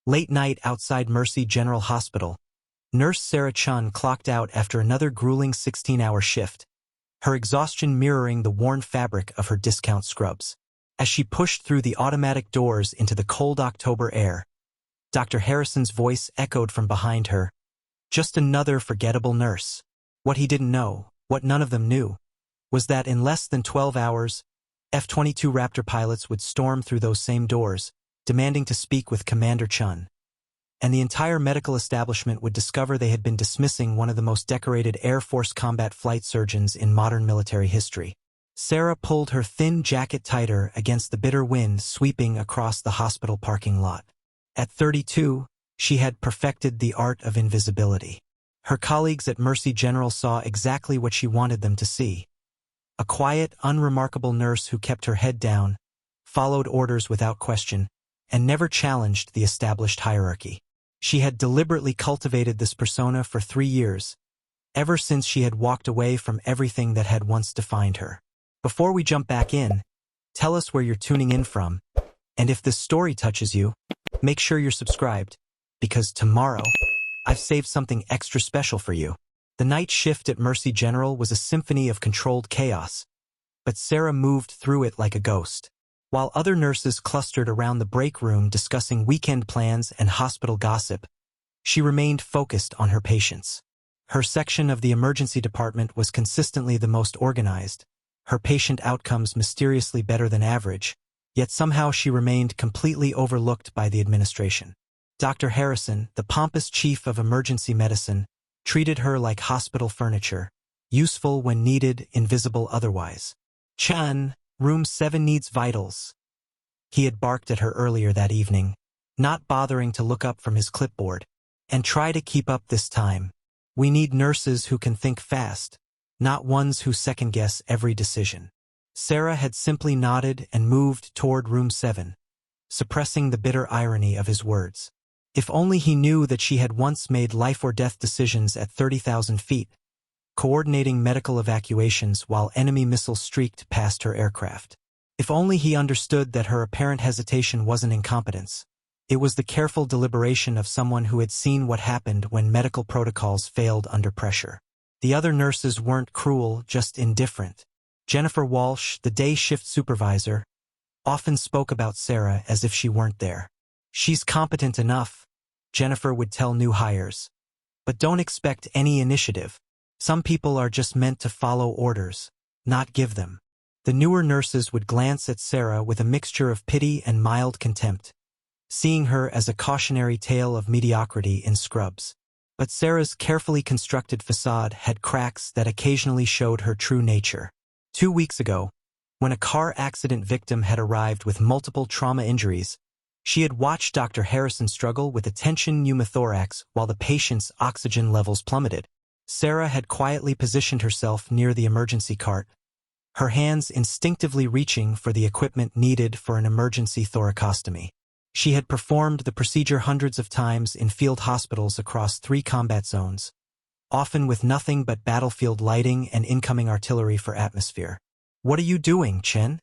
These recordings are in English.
Late night outside Mercy General Hospital, Nurse Sarah Chun clocked out after another grueling 16-hour shift, her exhaustion mirroring the worn fabric of her discount scrubs. As she pushed through the automatic doors into the cold October air, Dr. Harrison's voice echoed from behind her. Just another forgettable nurse. What he didn't know, what none of them knew, was that in less than 12 hours, F-22 Raptor pilots would storm through those same doors, demanding to speak with Commander Chun. And the entire medical establishment would discover they had been dismissing one of the most decorated Air Force combat flight surgeons in modern military history. Sarah pulled her thin jacket tighter against the bitter wind sweeping across the hospital parking lot. At 32, she had perfected the art of invisibility. Her colleagues at Mercy General saw exactly what she wanted them to see. A quiet, unremarkable nurse who kept her head down, followed orders without question, and never challenged the established hierarchy. She had deliberately cultivated this persona for 3 years, ever since she had walked away from everything that had once defined her. Before we jump back in, tell us where you're tuning in from, and if this story touches you, make sure you're subscribed, because tomorrow, I've saved something extra special for you. The night shift at Mercy General was a symphony of controlled chaos, but Sarah moved through it like a ghost. While other nurses clustered around the break room discussing weekend plans and hospital gossip, she remained focused on her patients. Her section of the emergency department was consistently the most organized, her patient outcomes mysteriously better than average, yet somehow she remained completely overlooked by the administration. Dr. Harrison, the pompous chief of emergency medicine, treated her like hospital furniture, useful when needed, invisible otherwise. "Chun, Room 7 needs vitals," he had barked at her earlier that evening, not bothering to look up from his clipboard. "And try to keep up this time. We need nurses who can think fast, not ones who second-guess every decision." Sarah had simply nodded and moved toward Room 7, suppressing the bitter irony of his words. If only he knew that she had once made life-or-death decisions at 30,000 feet, coordinating medical evacuations while enemy missiles streaked past her aircraft. If only he understood that her apparent hesitation wasn't incompetence. It was the careful deliberation of someone who had seen what happened when medical protocols failed under pressure. The other nurses weren't cruel, just indifferent. Jennifer Walsh, the day shift supervisor, often spoke about Sarah as if she weren't there. "She's competent enough," Jennifer would tell new hires. "But don't expect any initiative. Some people are just meant to follow orders, not give them." The newer nurses would glance at Sarah with a mixture of pity and mild contempt, seeing her as a cautionary tale of mediocrity in scrubs. But Sarah's carefully constructed facade had cracks that occasionally showed her true nature. 2 weeks ago, when a car accident victim had arrived with multiple trauma injuries, she had watched Dr. Harrison struggle with a tension pneumothorax while the patient's oxygen levels plummeted. Sarah had quietly positioned herself near the emergency cart, her hands instinctively reaching for the equipment needed for an emergency thoracostomy. She had performed the procedure hundreds of times in field hospitals across 3 combat zones, often with nothing but battlefield lighting and incoming artillery for atmosphere. "What are you doing, Chen?"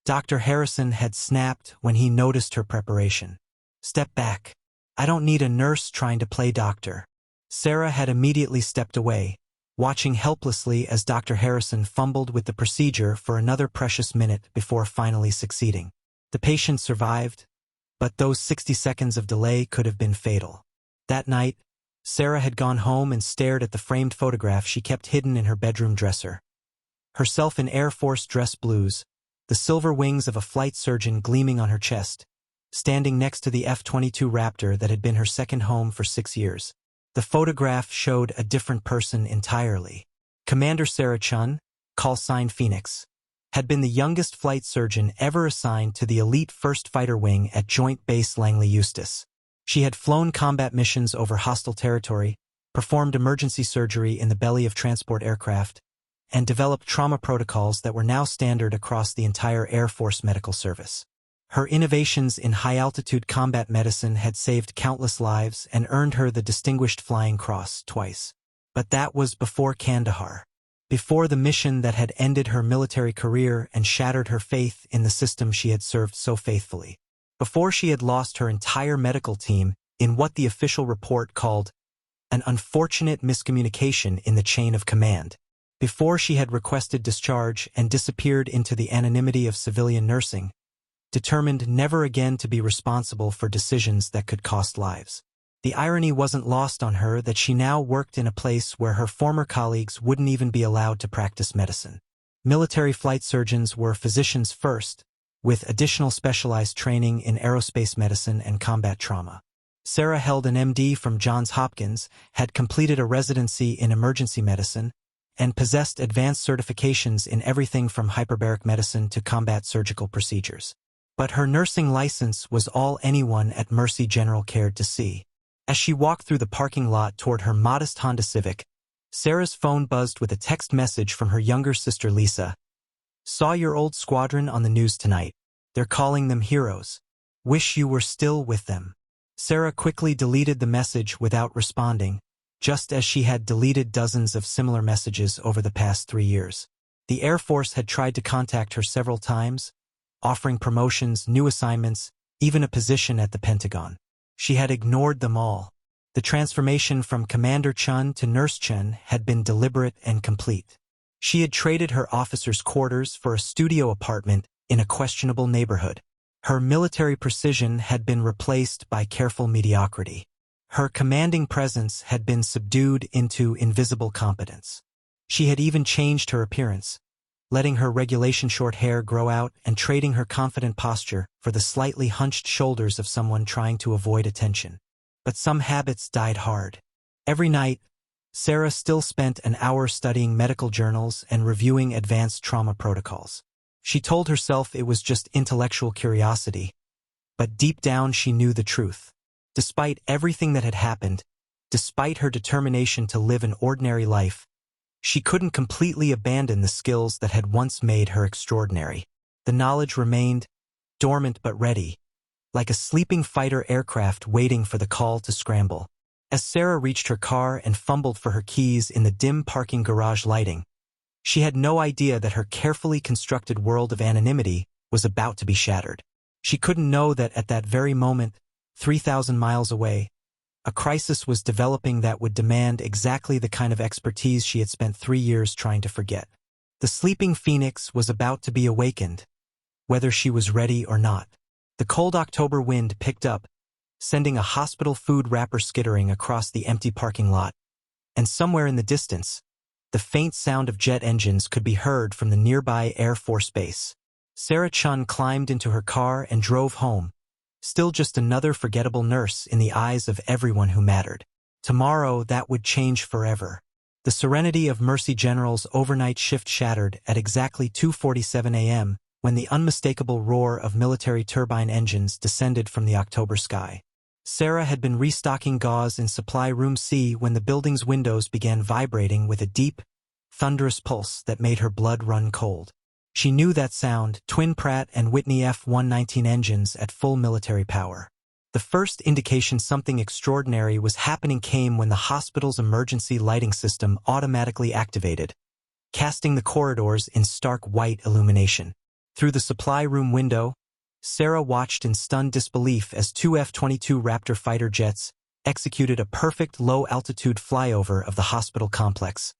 Dr. Harrison had snapped when he noticed her preparation. "Step back. I don't need a nurse trying to play doctor." Sarah had immediately stepped away, watching helplessly as Dr. Harrison fumbled with the procedure for another precious minute before finally succeeding. The patient survived, but those 60 seconds of delay could have been fatal. That night, Sarah had gone home and stared at the framed photograph she kept hidden in her bedroom dresser. Herself in Air Force dress blues, the silver wings of a flight surgeon gleaming on her chest, standing next to the F-22 Raptor that had been her second home for 6 years. The photograph showed a different person entirely. Commander Sarah Chun, call sign Phoenix, had been the youngest flight surgeon ever assigned to the elite 1st Fighter Wing at Joint Base Langley Eustis. She had flown combat missions over hostile territory, performed emergency surgery in the belly of transport aircraft, and developed trauma protocols that were now standard across the entire Air Force medical service. Her innovations in high-altitude combat medicine had saved countless lives and earned her the Distinguished Flying Cross twice. But that was before Kandahar, before the mission that had ended her military career and shattered her faith in the system she had served so faithfully, before she had lost her entire medical team in what the official report called an unfortunate miscommunication in the chain of command. Before she had requested discharge and disappeared into the anonymity of civilian nursing, determined never again to be responsible for decisions that could cost lives. The irony wasn't lost on her that she now worked in a place where her former colleagues wouldn't even be allowed to practice medicine. Military flight surgeons were physicians first, with additional specialized training in aerospace medicine and combat trauma. Sarah held an MD from Johns Hopkins, had completed a residency in emergency medicine, and possessed advanced certifications in everything from hyperbaric medicine to combat surgical procedures. But her nursing license was all anyone at Mercy General cared to see. As she walked through the parking lot toward her modest Honda Civic, Sarah's phone buzzed with a text message from her younger sister Lisa. "Saw your old squadron on the news tonight. They're calling them heroes. Wish you were still with them." Sarah quickly deleted the message without responding, just as she had deleted dozens of similar messages over the past 3 years. The Air Force had tried to contact her several times, offering promotions, new assignments, even a position at the Pentagon. She had ignored them all. The transformation from Commander Chun to Nurse Chun had been deliberate and complete. She had traded her officers' quarters for a studio apartment in a questionable neighborhood. Her military precision had been replaced by careful mediocrity. Her commanding presence had been subdued into invisible competence. She had even changed her appearance, letting her regulation short hair grow out and trading her confident posture for the slightly hunched shoulders of someone trying to avoid attention. But some habits died hard. Every night, Sarah still spent an hour studying medical journals and reviewing advanced trauma protocols. She told herself it was just intellectual curiosity, but deep down she knew the truth. Despite everything that had happened, despite her determination to live an ordinary life, she couldn't completely abandon the skills that had once made her extraordinary. The knowledge remained, dormant but ready, like a sleeping fighter aircraft waiting for the call to scramble. As Sarah reached her car and fumbled for her keys in the dim parking garage lighting, she had no idea that her carefully constructed world of anonymity was about to be shattered. She couldn't know that at that very moment, 3,000 miles away, a crisis was developing that would demand exactly the kind of expertise she had spent 3 years trying to forget. The sleeping phoenix was about to be awakened, whether she was ready or not. The cold October wind picked up, sending a hospital food wrapper skittering across the empty parking lot, and somewhere in the distance, the faint sound of jet engines could be heard from the nearby Air Force Base. Sarah Chun climbed into her car and drove home, still just another forgettable nurse in the eyes of everyone who mattered. Tomorrow, that would change forever. The serenity of Mercy General's overnight shift shattered at exactly 2:47 a.m. when the unmistakable roar of military turbine engines descended from the October sky. Sarah had been restocking gauze in Supply Room C when the building's windows began vibrating with a deep, thunderous pulse that made her blood run cold. She knew that sound, twin Pratt and Whitney F-119 engines at full military power. The first indication something extraordinary was happening came when the hospital's emergency lighting system automatically activated, casting the corridors in stark white illumination. Through the supply room window, Sarah watched in stunned disbelief as 2 F-22 Raptor fighter jets executed a perfect low-altitude flyover of the hospital complex,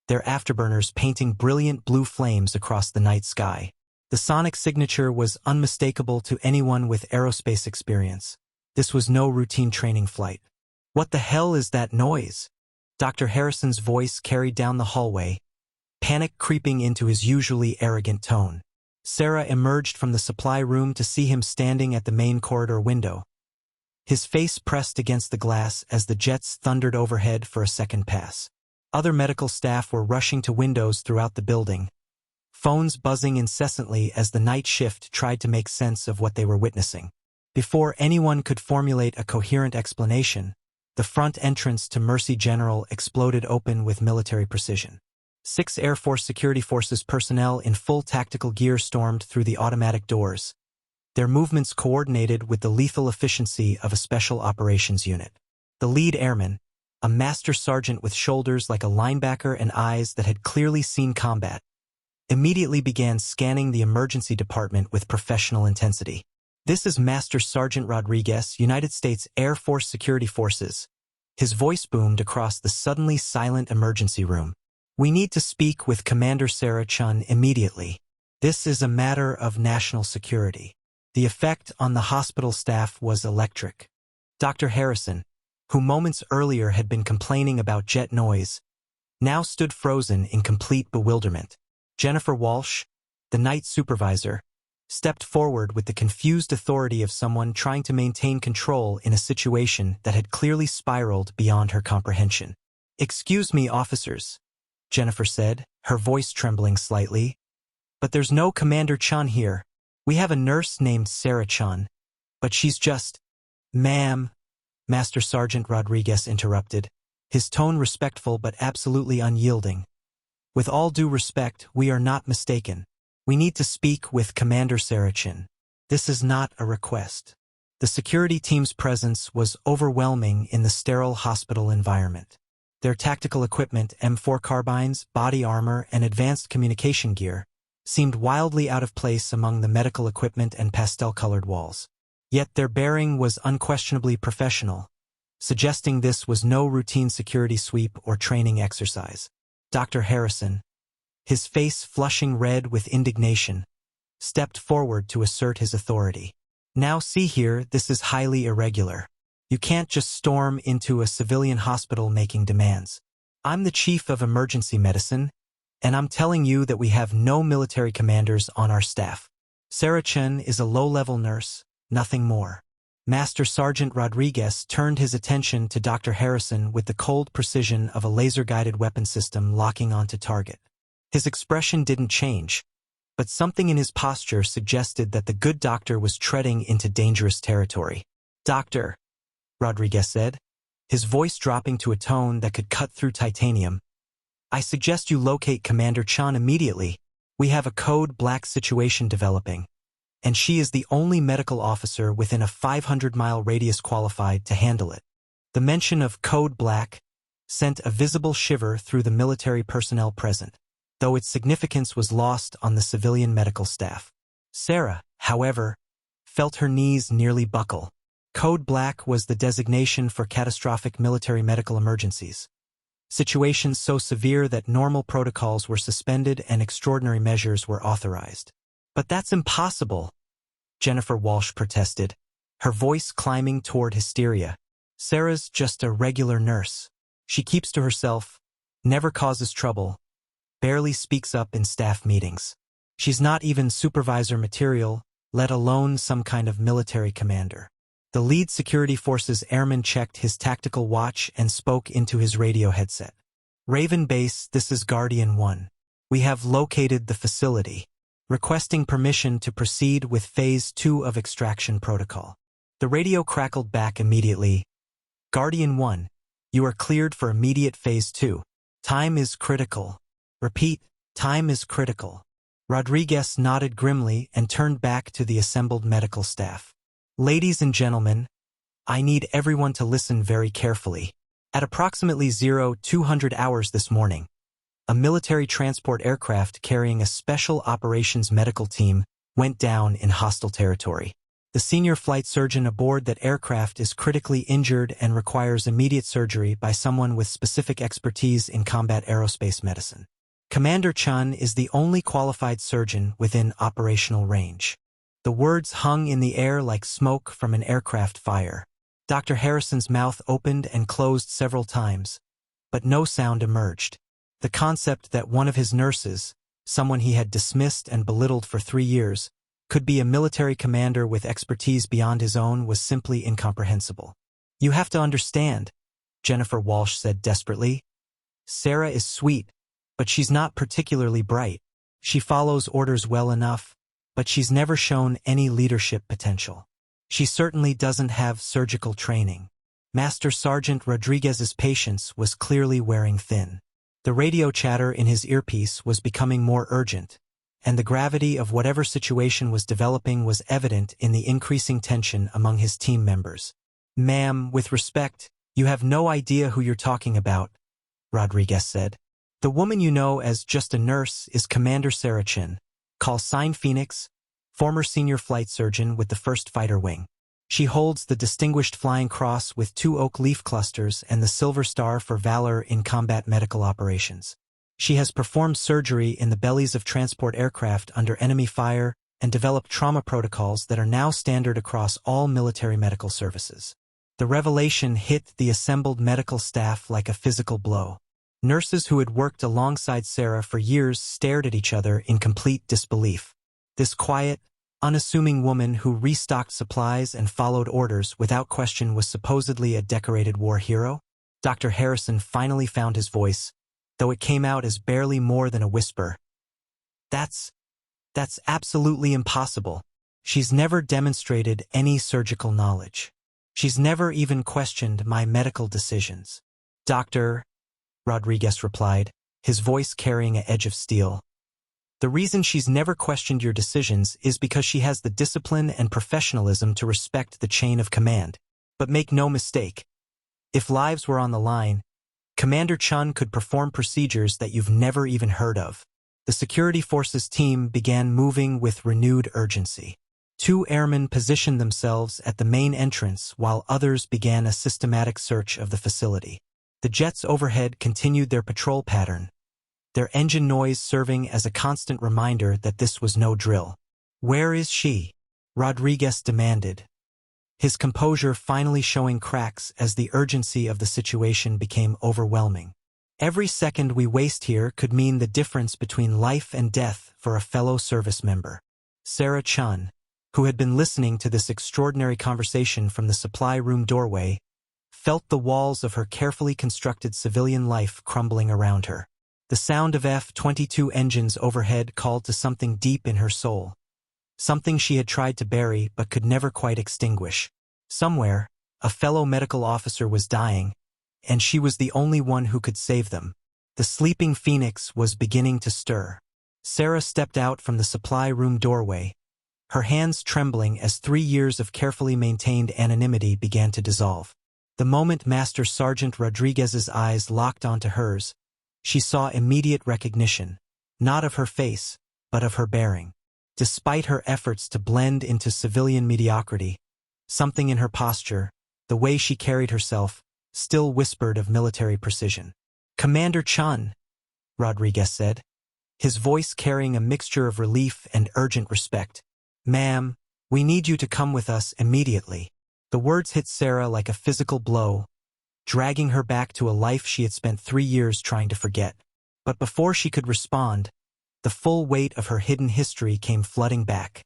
their afterburners painting brilliant blue flames across the night sky. The sonic signature was unmistakable to anyone with aerospace experience. This was no routine training flight. "What the hell is that noise?" Dr. Harrison's voice carried down the hallway, panic creeping into his usually arrogant tone. Sarah emerged from the supply room to see him standing at the main corridor window, his face pressed against the glass as the jets thundered overhead for a second pass. Other medical staff were rushing to windows throughout the building, phones buzzing incessantly as the night shift tried to make sense of what they were witnessing. Before anyone could formulate a coherent explanation, the front entrance to Mercy General exploded open with military precision. 6 Air Force Security Forces personnel in full tactical gear stormed through the automatic doors, their movements coordinated with the lethal efficiency of a special operations unit. The lead airman, a master sergeant with shoulders like a linebacker and eyes that had clearly seen combat, immediately began scanning the emergency department with professional intensity. This is Master Sergeant Rodriguez, United States Air Force Security Forces. His voice boomed across the suddenly silent emergency room. We need to speak with Commander Sarah Chun immediately. This is a matter of national security. The effect on the hospital staff was electric. Dr. Harrison, who moments earlier had been complaining about jet noise, now stood frozen in complete bewilderment. Jennifer Walsh, the night supervisor, stepped forward with the confused authority of someone trying to maintain control in a situation that had clearly spiraled beyond her comprehension. "Excuse me, officers," Jennifer said, her voice trembling slightly, "but there's no Commander Chun here. We have a nurse named Sarah Chun, but she's just—" "Ma'am," Master Sergeant Rodriguez interrupted, his tone respectful but absolutely unyielding. "With all due respect, we are not mistaken. We need to speak with Commander Sarah Chun. This is not a request." The security team's presence was overwhelming in the sterile hospital environment. Their tactical equipment, M4 carbines, body armor, and advanced communication gear, seemed wildly out of place among the medical equipment and pastel-colored walls. Yet their bearing was unquestionably professional, suggesting this was no routine security sweep or training exercise. Dr. Harrison, his face flushing red with indignation, stepped forward to assert his authority. "Now see here, this is highly irregular. You can't just storm into a civilian hospital making demands. I'm the chief of emergency medicine, and I'm telling you that we have no military commanders on our staff. Sarah Chun is a low-level nurse, nothing more." Master Sergeant Rodriguez turned his attention to Dr. Harrison with the cold precision of a laser-guided weapon system locking onto target. His expression didn't change, but something in his posture suggested that the good doctor was treading into dangerous territory. "Doctor," Rodriguez said, his voice dropping to a tone that could cut through titanium, "I suggest you locate Commander Chun immediately. We have a code black situation developing, and she is the only medical officer within a 500-mile radius qualified to handle it." The mention of code black sent a visible shiver through the military personnel present, though its significance was lost on the civilian medical staff. Sarah, however, felt her knees nearly buckle. Code Black was the designation for catastrophic military medical emergencies, situations so severe that normal protocols were suspended and extraordinary measures were authorized. "But that's impossible," Jennifer Walsh protested, her voice climbing toward hysteria. "Sarah's just a regular nurse. She keeps to herself, never causes trouble, barely speaks up in staff meetings. She's not even supervisor material, let alone some kind of military commander." The lead security forces airman checked his tactical watch and spoke into his radio headset. "Raven Base, this is Guardian 1. We have located the facility, requesting permission to proceed with Phase 2 of extraction protocol." The radio crackled back immediately. "Guardian 1, you are cleared for immediate Phase 2. Time is critical. Repeat, time is critical." Rodriguez nodded grimly and turned back to the assembled medical staff. "Ladies and gentlemen, I need everyone to listen very carefully. At approximately 0200 hours this morning, a military transport aircraft carrying a special operations medical team went down in hostile territory. The senior flight surgeon aboard that aircraft is critically injured and requires immediate surgery by someone with specific expertise in combat aerospace medicine. Commander Chun is the only qualified surgeon within operational range." The words hung in the air like smoke from an aircraft fire. Dr. Harrison's mouth opened and closed several times, but no sound emerged. The concept that one of his nurses, someone he had dismissed and belittled for 3 years, could be a military commander with expertise beyond his own was simply incomprehensible. "You have to understand," Jennifer Walsh said desperately. "Sarah is sweet, but she's not particularly bright. She follows orders well enough, but she's never shown any leadership potential. She certainly doesn't have surgical training." Master Sergeant Rodriguez's patience was clearly wearing thin. The radio chatter in his earpiece was becoming more urgent, and the gravity of whatever situation was developing was evident in the increasing tension among his team members. "Ma'am, with respect, you have no idea who you're talking about," Rodriguez said. "The woman you know as just a nurse is Commander Sarah Chun. Call sign Phoenix, former senior flight surgeon with the 1st Fighter Wing. She holds the Distinguished Flying Cross with 2 oak leaf clusters and the Silver Star for Valor in Combat Medical Operations. She has performed surgery in the bellies of transport aircraft under enemy fire and developed trauma protocols that are now standard across all military medical services. The revelation hit the assembled medical staff like a physical blow. Nurses who had worked alongside Sarah for years stared at each other in complete disbelief. This quiet, unassuming woman who restocked supplies and followed orders without question was supposedly a decorated war hero? Dr. Harrison finally found his voice, though it came out as barely more than a whisper. That's absolutely impossible. She's never demonstrated any surgical knowledge. She's never even questioned my medical decisions. Dr. Rodriguez replied, his voice carrying an edge of steel. The reason she's never questioned your decisions is because she has the discipline and professionalism to respect the chain of command. But make no mistake, if lives were on the line, Commander Chun could perform procedures that you've never even heard of. The security forces team began moving with renewed urgency. 2 airmen positioned themselves at the main entrance while others began a systematic search of the facility. The jets overhead continued their patrol pattern, their engine noise serving as a constant reminder that this was no drill. "Where is she?" Rodriguez demanded, his composure finally showing cracks as the urgency of the situation became overwhelming. "Every second we waste here could mean the difference between life and death for a fellow service member." Sarah Chun, who had been listening to this extraordinary conversation from the supply room doorway, felt the walls of her carefully constructed civilian life crumbling around her. The sound of F-22 engines overhead called to something deep in her soul, something she had tried to bury but could never quite extinguish. Somewhere, a fellow medical officer was dying, and she was the only one who could save them. The sleeping phoenix was beginning to stir. Sarah stepped out from the supply room doorway, her hands trembling as 3 years of carefully maintained anonymity began to dissolve. The moment Master Sergeant Rodriguez's eyes locked onto hers, she saw immediate recognition, not of her face, but of her bearing. Despite her efforts to blend into civilian mediocrity, something in her posture, the way she carried herself, still whispered of military precision. "Commander Chun," Rodriguez said, his voice carrying a mixture of relief and urgent respect. "Ma'am, we need you to come with us immediately." The words hit Sarah like a physical blow, dragging her back to a life she had spent 3 years trying to forget. But before she could respond, the full weight of her hidden history came flooding back.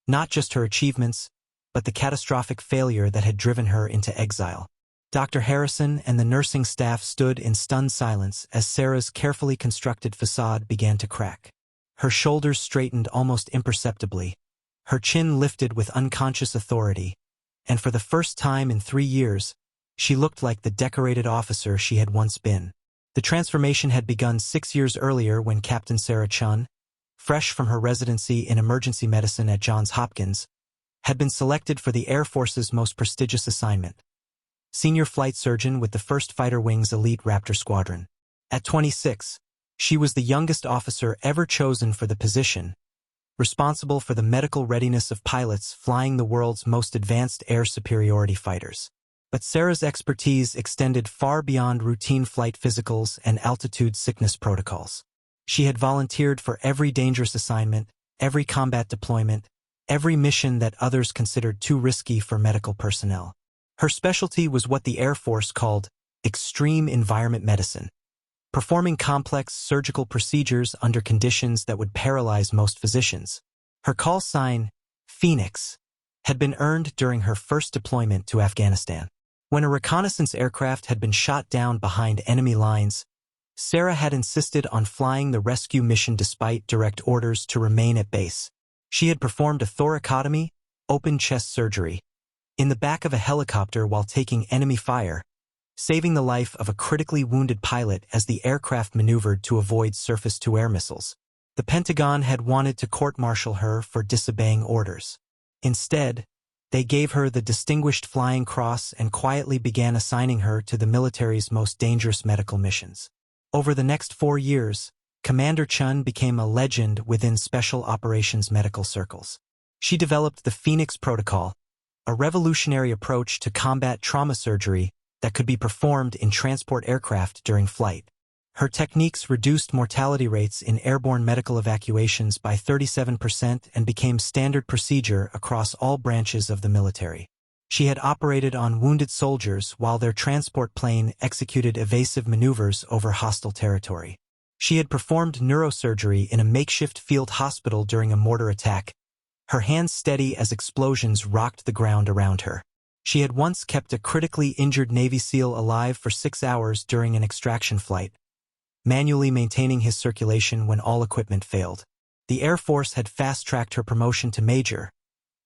Not just her achievements, but the catastrophic failure that had driven her into exile. Dr. Harrison and the nursing staff stood in stunned silence as Sarah's carefully constructed facade began to crack. Her shoulders straightened almost imperceptibly, her chin lifted with unconscious authority, and for the first time in 3 years, she looked like the decorated officer she had once been. The transformation had begun 6 years earlier when Captain Sarah Chun, fresh from her residency in emergency medicine at Johns Hopkins, had been selected for the Air Force's most prestigious assignment, senior flight surgeon with the 1st Fighter Wing's elite Raptor Squadron. At 26, she was the youngest officer ever chosen for the position, responsible for the medical readiness of pilots flying the world's most advanced air superiority fighters. But Sarah's expertise extended far beyond routine flight physicals and altitude sickness protocols. She had volunteered for every dangerous assignment, every combat deployment, every mission that others considered too risky for medical personnel. Her specialty was what the Air Force called extreme environment medicine, performing complex surgical procedures under conditions that would paralyze most physicians. Her call sign, Phoenix, had been earned during her first deployment to Afghanistan. When a reconnaissance aircraft had been shot down behind enemy lines, Sarah had insisted on flying the rescue mission despite direct orders to remain at base. She had performed a thoracotomy, open chest surgery, in the back of a helicopter while taking enemy fire, saving the life of a critically wounded pilot as the aircraft maneuvered to avoid surface-to-air missiles. The Pentagon had wanted to court-martial her for disobeying orders. Instead, they gave her the Distinguished Flying Cross and quietly began assigning her to the military's most dangerous medical missions. Over the next 4 years, Commander Chun became a legend within special operations medical circles. She developed the Phoenix Protocol, a revolutionary approach to combat trauma surgery that could be performed in transport aircraft during flight. Her techniques reduced mortality rates in airborne medical evacuations by 37% and became standard procedure across all branches of the military. She had operated on wounded soldiers while their transport plane executed evasive maneuvers over hostile territory. She had performed neurosurgery in a makeshift field hospital during a mortar attack, her hands steady as explosions rocked the ground around her. She had once kept a critically injured Navy SEAL alive for 6 hours during an extraction flight, manually maintaining his circulation when all equipment failed. The Air Force had fast-tracked her promotion to major,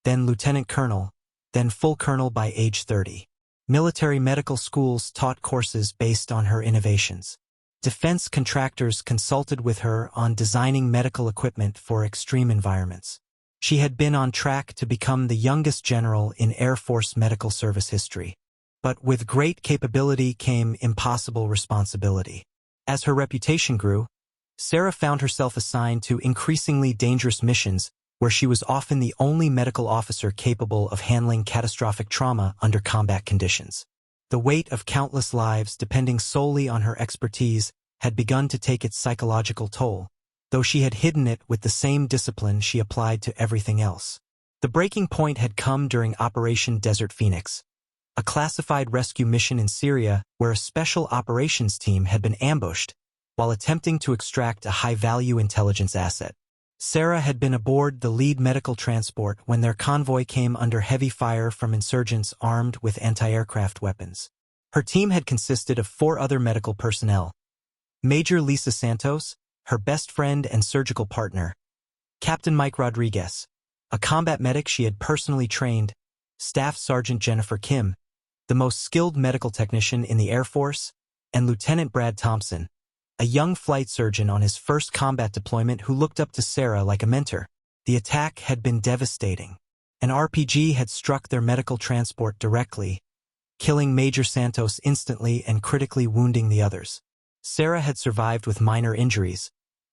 then lieutenant colonel, then full colonel by age 30. Military medical schools taught courses based on her innovations. Defense contractors consulted with her on designing medical equipment for extreme environments. She had been on track to become the youngest general in Air Force medical service history. But with great capability came impossible responsibility. As her reputation grew, Sarah found herself assigned to increasingly dangerous missions where she was often the only medical officer capable of handling catastrophic trauma under combat conditions. The weight of countless lives depending solely on her expertise had begun to take its psychological toll, though she had hidden it with the same discipline she applied to everything else. The breaking point had come during Operation Desert Phoenix, a classified rescue mission in Syria where a special operations team had been ambushed while attempting to extract a high-value intelligence asset. Sarah had been aboard the lead medical transport when their convoy came under heavy fire from insurgents armed with anti-aircraft weapons. Her team had consisted of 4 other medical personnel: Major Lisa Santos, her best friend and surgical partner; Captain Mike Rodriguez, a combat medic she had personally trained; Staff Sergeant Jennifer Kim, the most skilled medical technician in the Air Force; and Lieutenant Brad Thompson, a young flight surgeon on his first combat deployment who looked up to Sarah like a mentor. The attack had been devastating. An RPG had struck their medical transport directly, killing Major Santos instantly and critically wounding the others. Sarah had survived with minor injuries,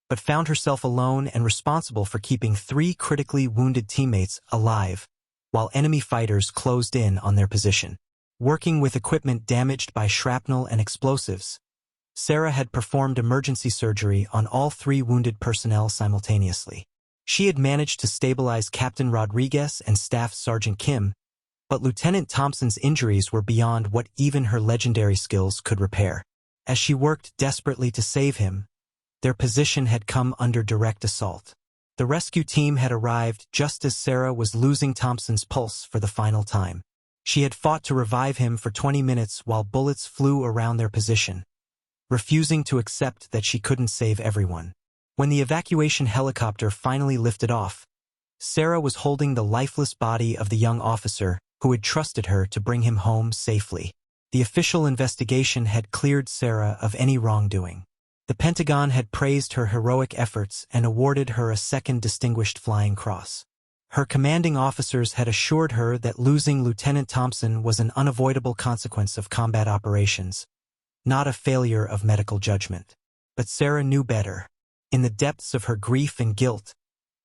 but found herself alone and responsible for keeping 3 critically wounded teammates alive, while enemy fighters closed in on their position. Working with equipment damaged by shrapnel and explosives, Sarah had performed emergency surgery on all 3 wounded personnel simultaneously. She had managed to stabilize Captain Rodriguez and Staff Sergeant Kim, but Lieutenant Thompson's injuries were beyond what even her legendary skills could repair. As she worked desperately to save him, their position had come under direct assault. The rescue team had arrived just as Sarah was losing Thompson's pulse for the final time. She had fought to revive him for 20 minutes while bullets flew around their position, refusing to accept that she couldn't save everyone. When the evacuation helicopter finally lifted off, Sarah was holding the lifeless body of the young officer who had trusted her to bring him home safely. The official investigation had cleared Sarah of any wrongdoing. The Pentagon had praised her heroic efforts and awarded her a 2nd Distinguished Flying Cross. Her commanding officers had assured her that losing Lieutenant Thompson was an unavoidable consequence of combat operations, not a failure of medical judgment. But Sarah knew better. In the depths of her grief and guilt,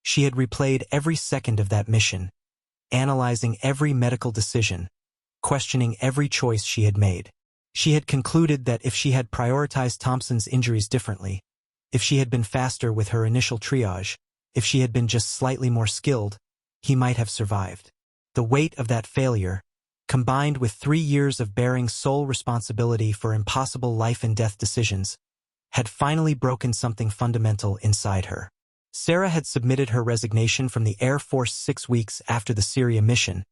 she had replayed every second of that mission, analyzing every medical decision, questioning every choice she had made. She had concluded that if she had prioritized Thompson's injuries differently, if she had been faster with her initial triage, if she had been just slightly more skilled, he might have survived. The weight of that failure, combined with 3 years of bearing sole responsibility for impossible life-and-death decisions, had finally broken something fundamental inside her. Sarah had submitted her resignation from the Air Force 6 weeks after the Syria mission,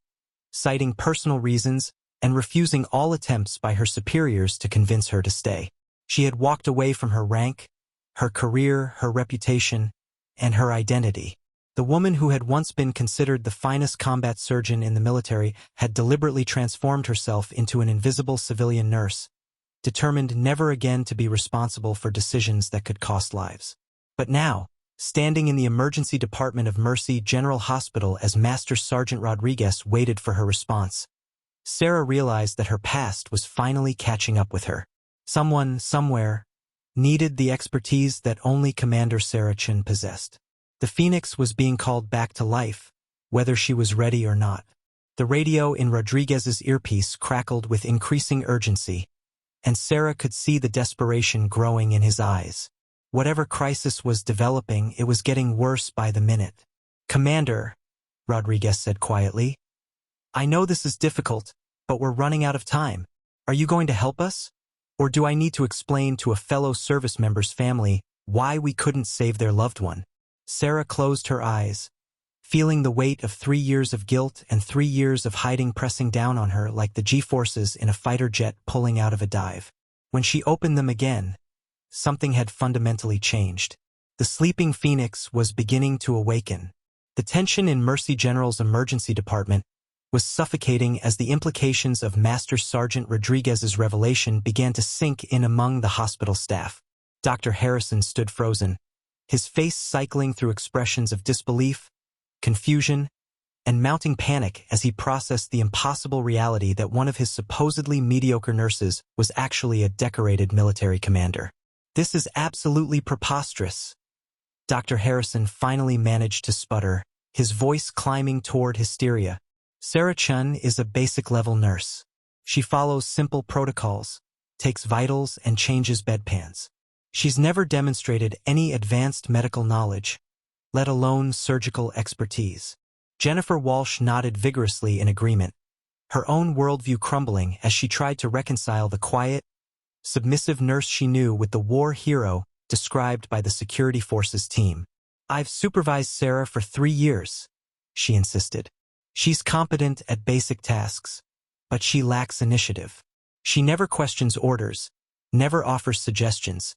citing personal reasons and refusing all attempts by her superiors to convince her to stay. She had walked away from her rank, her career, her reputation, and her identity. The woman who had once been considered the finest combat surgeon in the military had deliberately transformed herself into an invisible civilian nurse, determined never again to be responsible for decisions that could cost lives. But now, standing in the emergency department of Mercy General Hospital as Master Sergeant Rodriguez waited for her response, Sarah realized that her past was finally catching up with her. Someone, somewhere, needed the expertise that only Commander Sarah Chin possessed. The Phoenix was being called back to life, whether she was ready or not. The radio in Rodriguez's earpiece crackled with increasing urgency, and Sarah could see the desperation growing in his eyes. Whatever crisis was developing, it was getting worse by the minute. "Commander," Rodriguez said quietly, "I know this is difficult, but we're running out of time. Are you going to help us? Or do I need to explain to a fellow service member's family why we couldn't save their loved one?" Sarah closed her eyes, feeling the weight of 3 years of guilt and 3 years of hiding pressing down on her like the G-forces in a fighter jet pulling out of a dive. When she opened them again, something had fundamentally changed. The sleeping phoenix was beginning to awaken. The tension in Mercy General's emergency department was suffocating as the implications of Master Sergeant Rodriguez's revelation began to sink in among the hospital staff. Dr. Harrison stood frozen, his face cycling through expressions of disbelief, confusion, and mounting panic as he processed the impossible reality that one of his supposedly mediocre nurses was actually a decorated military commander. "This is absolutely preposterous," Dr. Harrison finally managed to sputter, his voice climbing toward hysteria. "Sarah Chun is a basic-level nurse. She follows simple protocols, takes vitals, and changes bedpans. She's never demonstrated any advanced medical knowledge, let alone surgical expertise." Jennifer Walsh nodded vigorously in agreement, her own worldview crumbling as she tried to reconcile the quiet, submissive nurse she knew with the war hero described by the security forces team. "I've supervised Sarah for 3 years," she insisted. "She's competent at basic tasks, but she lacks initiative. She never questions orders, never offers suggestions,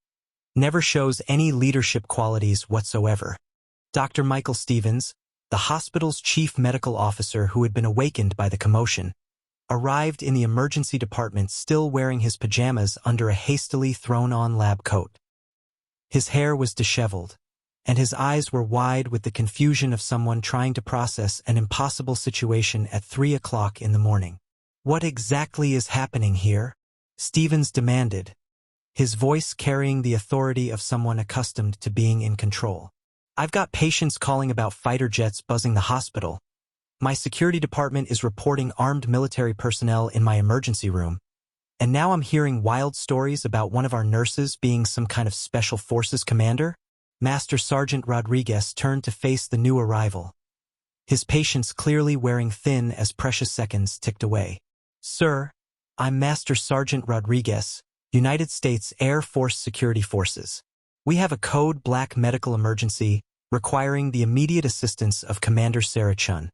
never shows any leadership qualities whatsoever." Dr. Michael Stevens, the hospital's chief medical officer who had been awakened by the commotion, arrived in the emergency department still wearing his pajamas under a hastily thrown-on lab coat. His hair was disheveled, and his eyes were wide with the confusion of someone trying to process an impossible situation at 3 o'clock in the morning. "What exactly is happening here?" Stevens demanded, his voice carrying the authority of someone accustomed to being in control. "I've got patients calling about fighter jets buzzing the hospital. My security department is reporting armed military personnel in my emergency room. And now I'm hearing wild stories about one of our nurses being some kind of special forces commander." Master Sergeant Rodriguez turned to face the new arrival, his patience clearly wearing thin as precious seconds ticked away. "Sir, I'm Master Sergeant Rodriguez, United States Air Force Security Forces. We have a code black medical emergency requiring the immediate assistance of Commander Sarah Chun,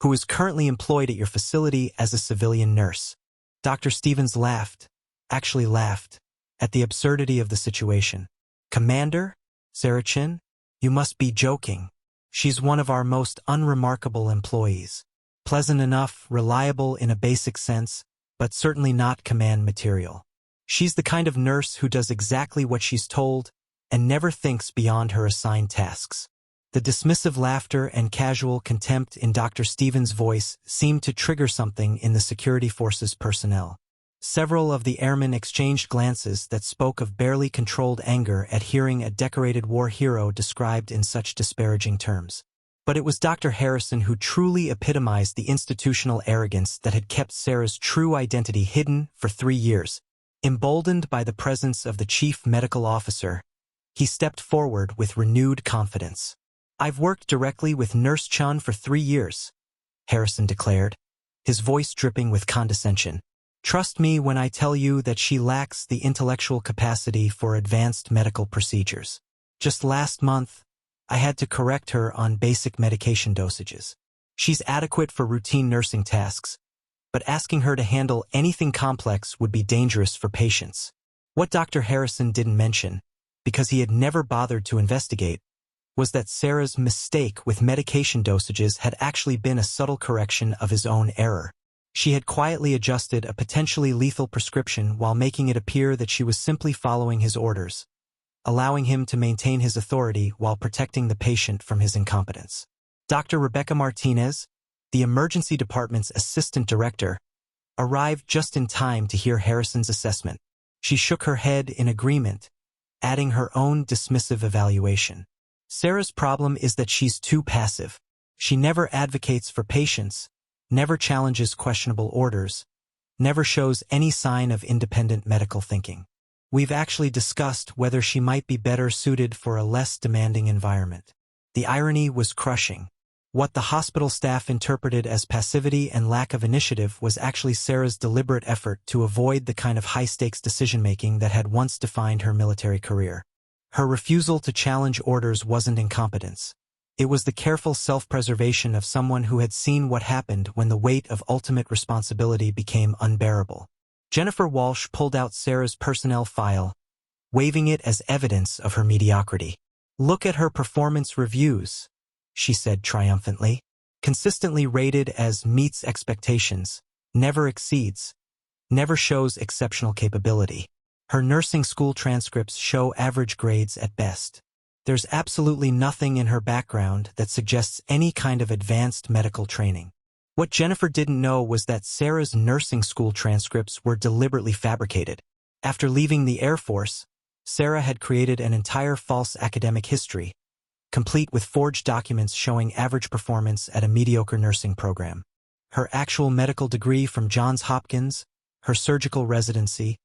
who is currently employed at your facility as a civilian nurse." Dr. Stevens laughed, at the absurdity of the situation. "Commander? Sarah Chun? You must be joking. She's one of our most unremarkable employees. Pleasant enough, reliable in a basic sense, but certainly not command material. She's the kind of nurse who does exactly what she's told and never thinks beyond her assigned tasks." The dismissive laughter and casual contempt in Dr. Stevens' voice seemed to trigger something in the security forces personnel. Several of the airmen exchanged glances that spoke of barely controlled anger at hearing a decorated war hero described in such disparaging terms. But it was Dr. Harrison who truly epitomized the institutional arrogance that had kept Sarah's true identity hidden for 3 years. Emboldened by the presence of the chief medical officer, he stepped forward with renewed confidence. "I've worked directly with Nurse Chun for 3 years, Harrison declared, his voice dripping with condescension. "Trust me when I tell you that she lacks the intellectual capacity for advanced medical procedures. Just last month, I had to correct her on basic medication dosages. She's adequate for routine nursing tasks, but asking her to handle anything complex would be dangerous for patients." What Dr. Harrison didn't mention, because he had never bothered to investigate, was that Sarah's mistake with medication dosages had actually been a subtle correction of his own error. She had quietly adjusted a potentially lethal prescription while making it appear that she was simply following his orders, allowing him to maintain his authority while protecting the patient from his incompetence. Dr. Rebecca Martinez, the emergency department's assistant director, arrived just in time to hear Harrison's assessment. She shook her head in agreement, adding her own dismissive evaluation. "Sarah's problem is that she's too passive. She never advocates for patients, never challenges questionable orders, never shows any sign of independent medical thinking. We've actually discussed whether she might be better suited for a less demanding environment. The irony was crushing. What the hospital staff interpreted as passivity and lack of initiative was actually Sarah's deliberate effort to avoid the kind of high-stakes decision-making that had once defined her military career. Her refusal to challenge orders wasn't incompetence. It was the careful self-preservation of someone who had seen what happened when the weight of ultimate responsibility became unbearable. Jennifer Walsh pulled out Sarah's personnel file, waving it as evidence of her mediocrity. "Look at her performance reviews," she said triumphantly. "Consistently rated as meets expectations, never exceeds, never shows exceptional capability. Her nursing school transcripts show average grades at best. There's absolutely nothing in her background that suggests any kind of advanced medical training." What Jennifer didn't know was that Sarah's nursing school transcripts were deliberately fabricated. After leaving the Air Force, Sarah had created an entire false academic history, complete with forged documents showing average performance at a mediocre nursing program. Her actual medical degree from Johns Hopkins, her surgical residency,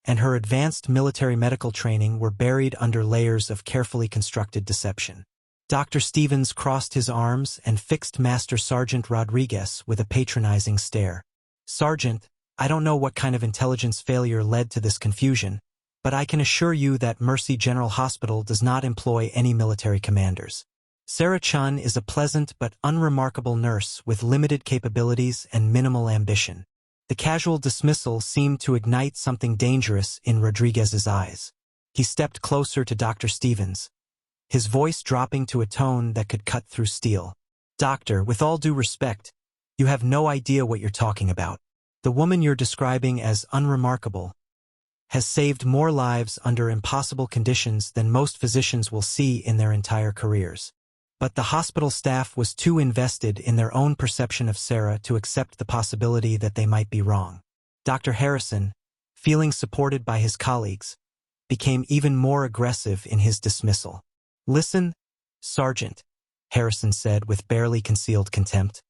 and her advanced military medical training were buried under layers of carefully constructed deception. Dr. Stevens crossed his arms and fixed Master Sergeant Rodriguez with a patronizing stare. "Sergeant, I don't know what kind of intelligence failure led to this confusion, but I can assure you that Mercy General Hospital does not employ any military commanders. Sarah Chun is a pleasant but unremarkable nurse with limited capabilities and minimal ambition." The casual dismissal seemed to ignite something dangerous in Rodriguez's eyes. He stepped closer to Dr. Stevens, his voice dropping to a tone that could cut through steel. "Doctor, with all due respect, you have no idea what you're talking about. The woman you're describing as unremarkable has saved more lives under impossible conditions than most physicians will see in their entire careers." But the hospital staff was too invested in their own perception of Sarah to accept the possibility that they might be wrong. Dr. Harrison, feeling supported by his colleagues, became even more aggressive in his dismissal. "Listen, Sergeant," Harrison said with barely concealed contempt.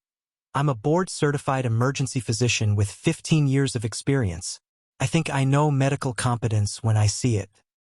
"I'm a board-certified emergency physician with 15 years of experience. I think I know medical competence when I see it.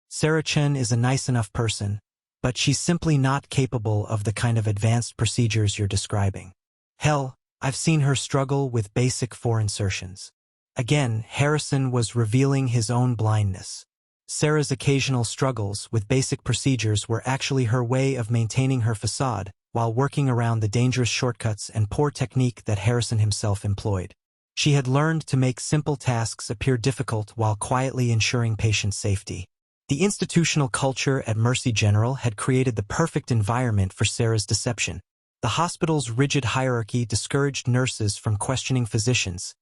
Sarah Chen is a nice enough person, but she's simply not capable of the kind of advanced procedures you're describing. Hell, I've seen her struggle with basic fore insertions." Again, Harrison was revealing his own blindness. Sarah's occasional struggles with basic procedures were actually her way of maintaining her facade while working around the dangerous shortcuts and poor technique that Harrison himself employed. She had learned to make simple tasks appear difficult while quietly ensuring patient safety. The institutional culture at Mercy General had created the perfect environment for Sarah's deception. The hospital's rigid hierarchy discouraged nurses from questioning physicians,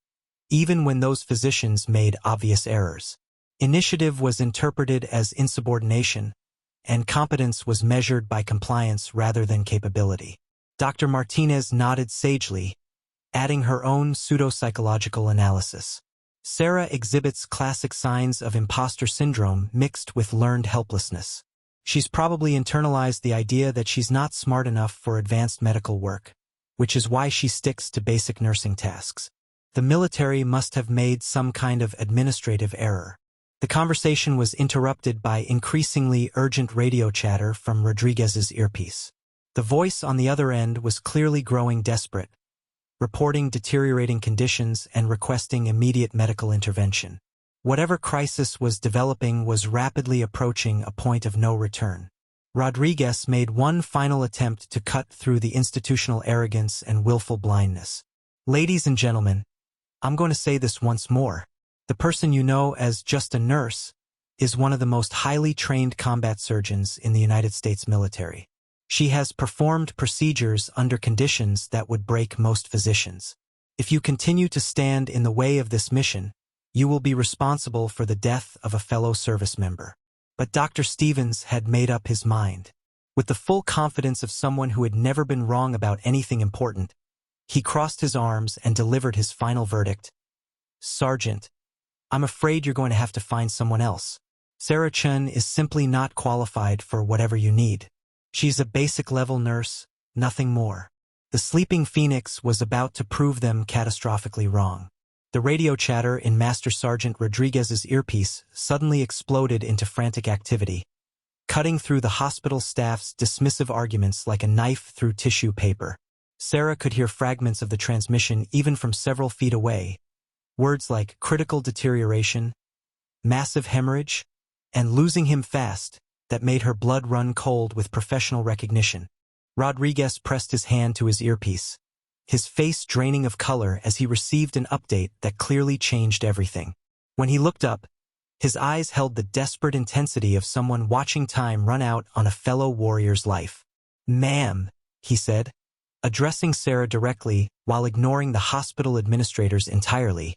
even when those physicians made obvious errors. Initiative was interpreted as insubordination, and competence was measured by compliance rather than capability. Dr. Martinez nodded sagely, adding her own pseudo-psychological analysis. "Sarah exhibits classic signs of imposter syndrome mixed with learned helplessness. She's probably internalized the idea that she's not smart enough for advanced medical work, which is why she sticks to basic nursing tasks. The military must have made some kind of administrative error." The conversation was interrupted by increasingly urgent radio chatter from Rodriguez's earpiece. The voice on the other end was clearly growing desperate, reporting deteriorating conditions and requesting immediate medical intervention. Whatever crisis was developing was rapidly approaching a point of no return. Rodriguez made one final attempt to cut through the institutional arrogance and willful blindness. "Ladies and gentlemen, I'm going to say this once more. The person you know as just a nurse is one of the most highly trained combat surgeons in the United States military. She has performed procedures under conditions that would break most physicians. If you continue to stand in the way of this mission, you will be responsible for the death of a fellow service member." But Dr. Stevens had made up his mind. With the full confidence of someone who had never been wrong about anything important, he crossed his arms and delivered his final verdict. "Sergeant, I'm afraid you're going to have to find someone else. Sarah Chen is simply not qualified for whatever you need. She's a basic-level nurse, nothing more." The sleeping phoenix was about to prove them catastrophically wrong. The radio chatter in Master Sergeant Rodriguez's earpiece suddenly exploded into frantic activity, cutting through the hospital staff's dismissive arguments like a knife through tissue paper. Sarah could hear fragments of the transmission even from several feet away. Words like critical deterioration, massive hemorrhage, and losing him fast that made her blood run cold with professional recognition. Rodriguez pressed his hand to his earpiece, his face draining of color as he received an update that clearly changed everything. When he looked up, his eyes held the desperate intensity of someone watching time run out on a fellow warrior's life. "Ma'am," he said, addressing Sarah directly while ignoring the hospital administrators entirely.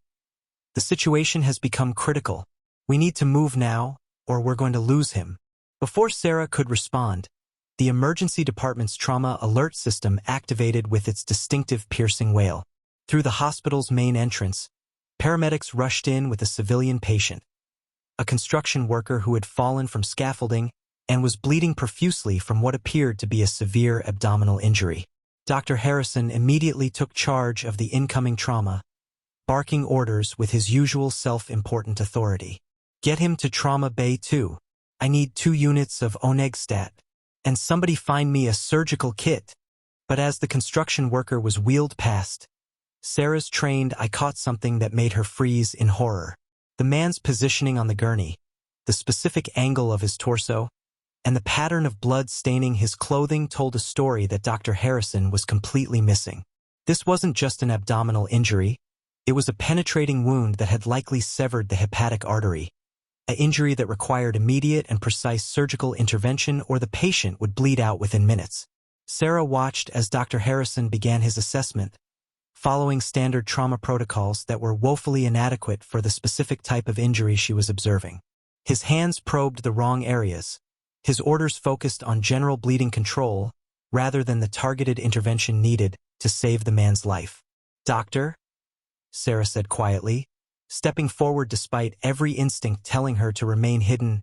"The situation has become critical. We need to move now, or we're going to lose him." Before Sarah could respond, the emergency department's trauma alert system activated with its distinctive piercing wail. Through the hospital's main entrance, paramedics rushed in with a civilian patient, a construction worker who had fallen from scaffolding and was bleeding profusely from what appeared to be a severe abdominal injury. Dr. Harrison immediately took charge of the incoming trauma, barking orders with his usual self-important authority. "Get him to Trauma Bay 2. I need 2 units of Onegstat. And somebody find me a surgical kit." But as the construction worker was wheeled past Sarah's trained eye caught something that made her freeze in horror. The man's positioning on the gurney, the specific angle of his torso, and the pattern of blood staining his clothing told a story that Dr. Harrison was completely missing. This wasn't just an abdominal injury, it was a penetrating wound that had likely severed the hepatic artery, an injury that required immediate and precise surgical intervention or the patient would bleed out within minutes. Sarah watched as Dr. Harrison began his assessment, following standard trauma protocols that were woefully inadequate for the specific type of injury she was observing. His hands probed the wrong areas. His orders focused on general bleeding control rather than the targeted intervention needed to save the man's life. "Doctor," Sarah said quietly, stepping forward despite every instinct telling her to remain hidden,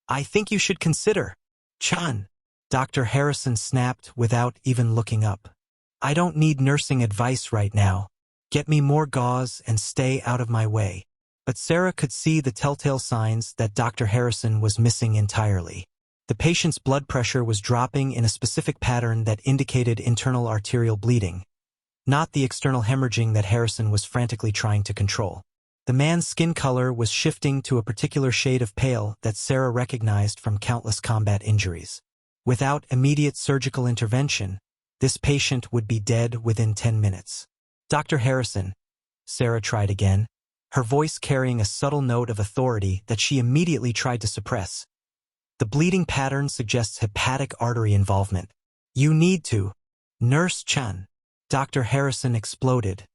"I think you should consider." "Chan," Dr. Harrison snapped without even looking up. "I don't need nursing advice right now. Get me more gauze and stay out of my way." But Sarah could see the telltale signs that Dr. Harrison was missing entirely. The patient's blood pressure was dropping in a specific pattern that indicated internal arterial bleeding, not the external hemorrhaging that Harrison was frantically trying to control. The man's skin color was shifting to a particular shade of pale that Sarah recognized from countless combat injuries. Without immediate surgical intervention, this patient would be dead within 10 minutes. "Dr. Harrison," Sarah tried again, her voice carrying a subtle note of authority that she immediately tried to suppress. "The bleeding pattern suggests hepatic artery involvement. You need to." "Nurse Chan," Dr. Harrison exploded,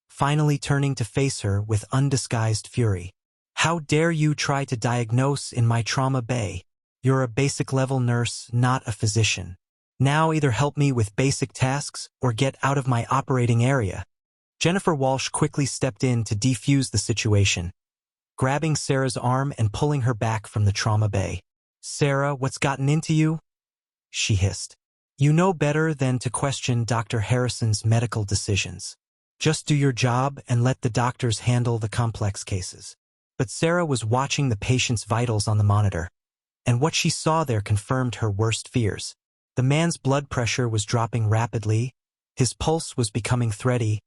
finally turning to face her with undisguised fury. "How dare you try to diagnose in my trauma bay? You're a basic-level nurse, not a physician. Now either help me with basic tasks or get out of my operating area." Jennifer Walsh quickly stepped in to defuse the situation, grabbing Sarah's arm and pulling her back from the trauma bay. "Sarah, what's gotten into you?" she hissed. "You know better than to question Dr. Harrison's medical decisions. Just do your job and let the doctors handle the complex cases." But Sarah was watching the patient's vitals on the monitor, and what she saw there confirmed her worst fears. The man's blood pressure was dropping rapidly, his pulse was becoming thready,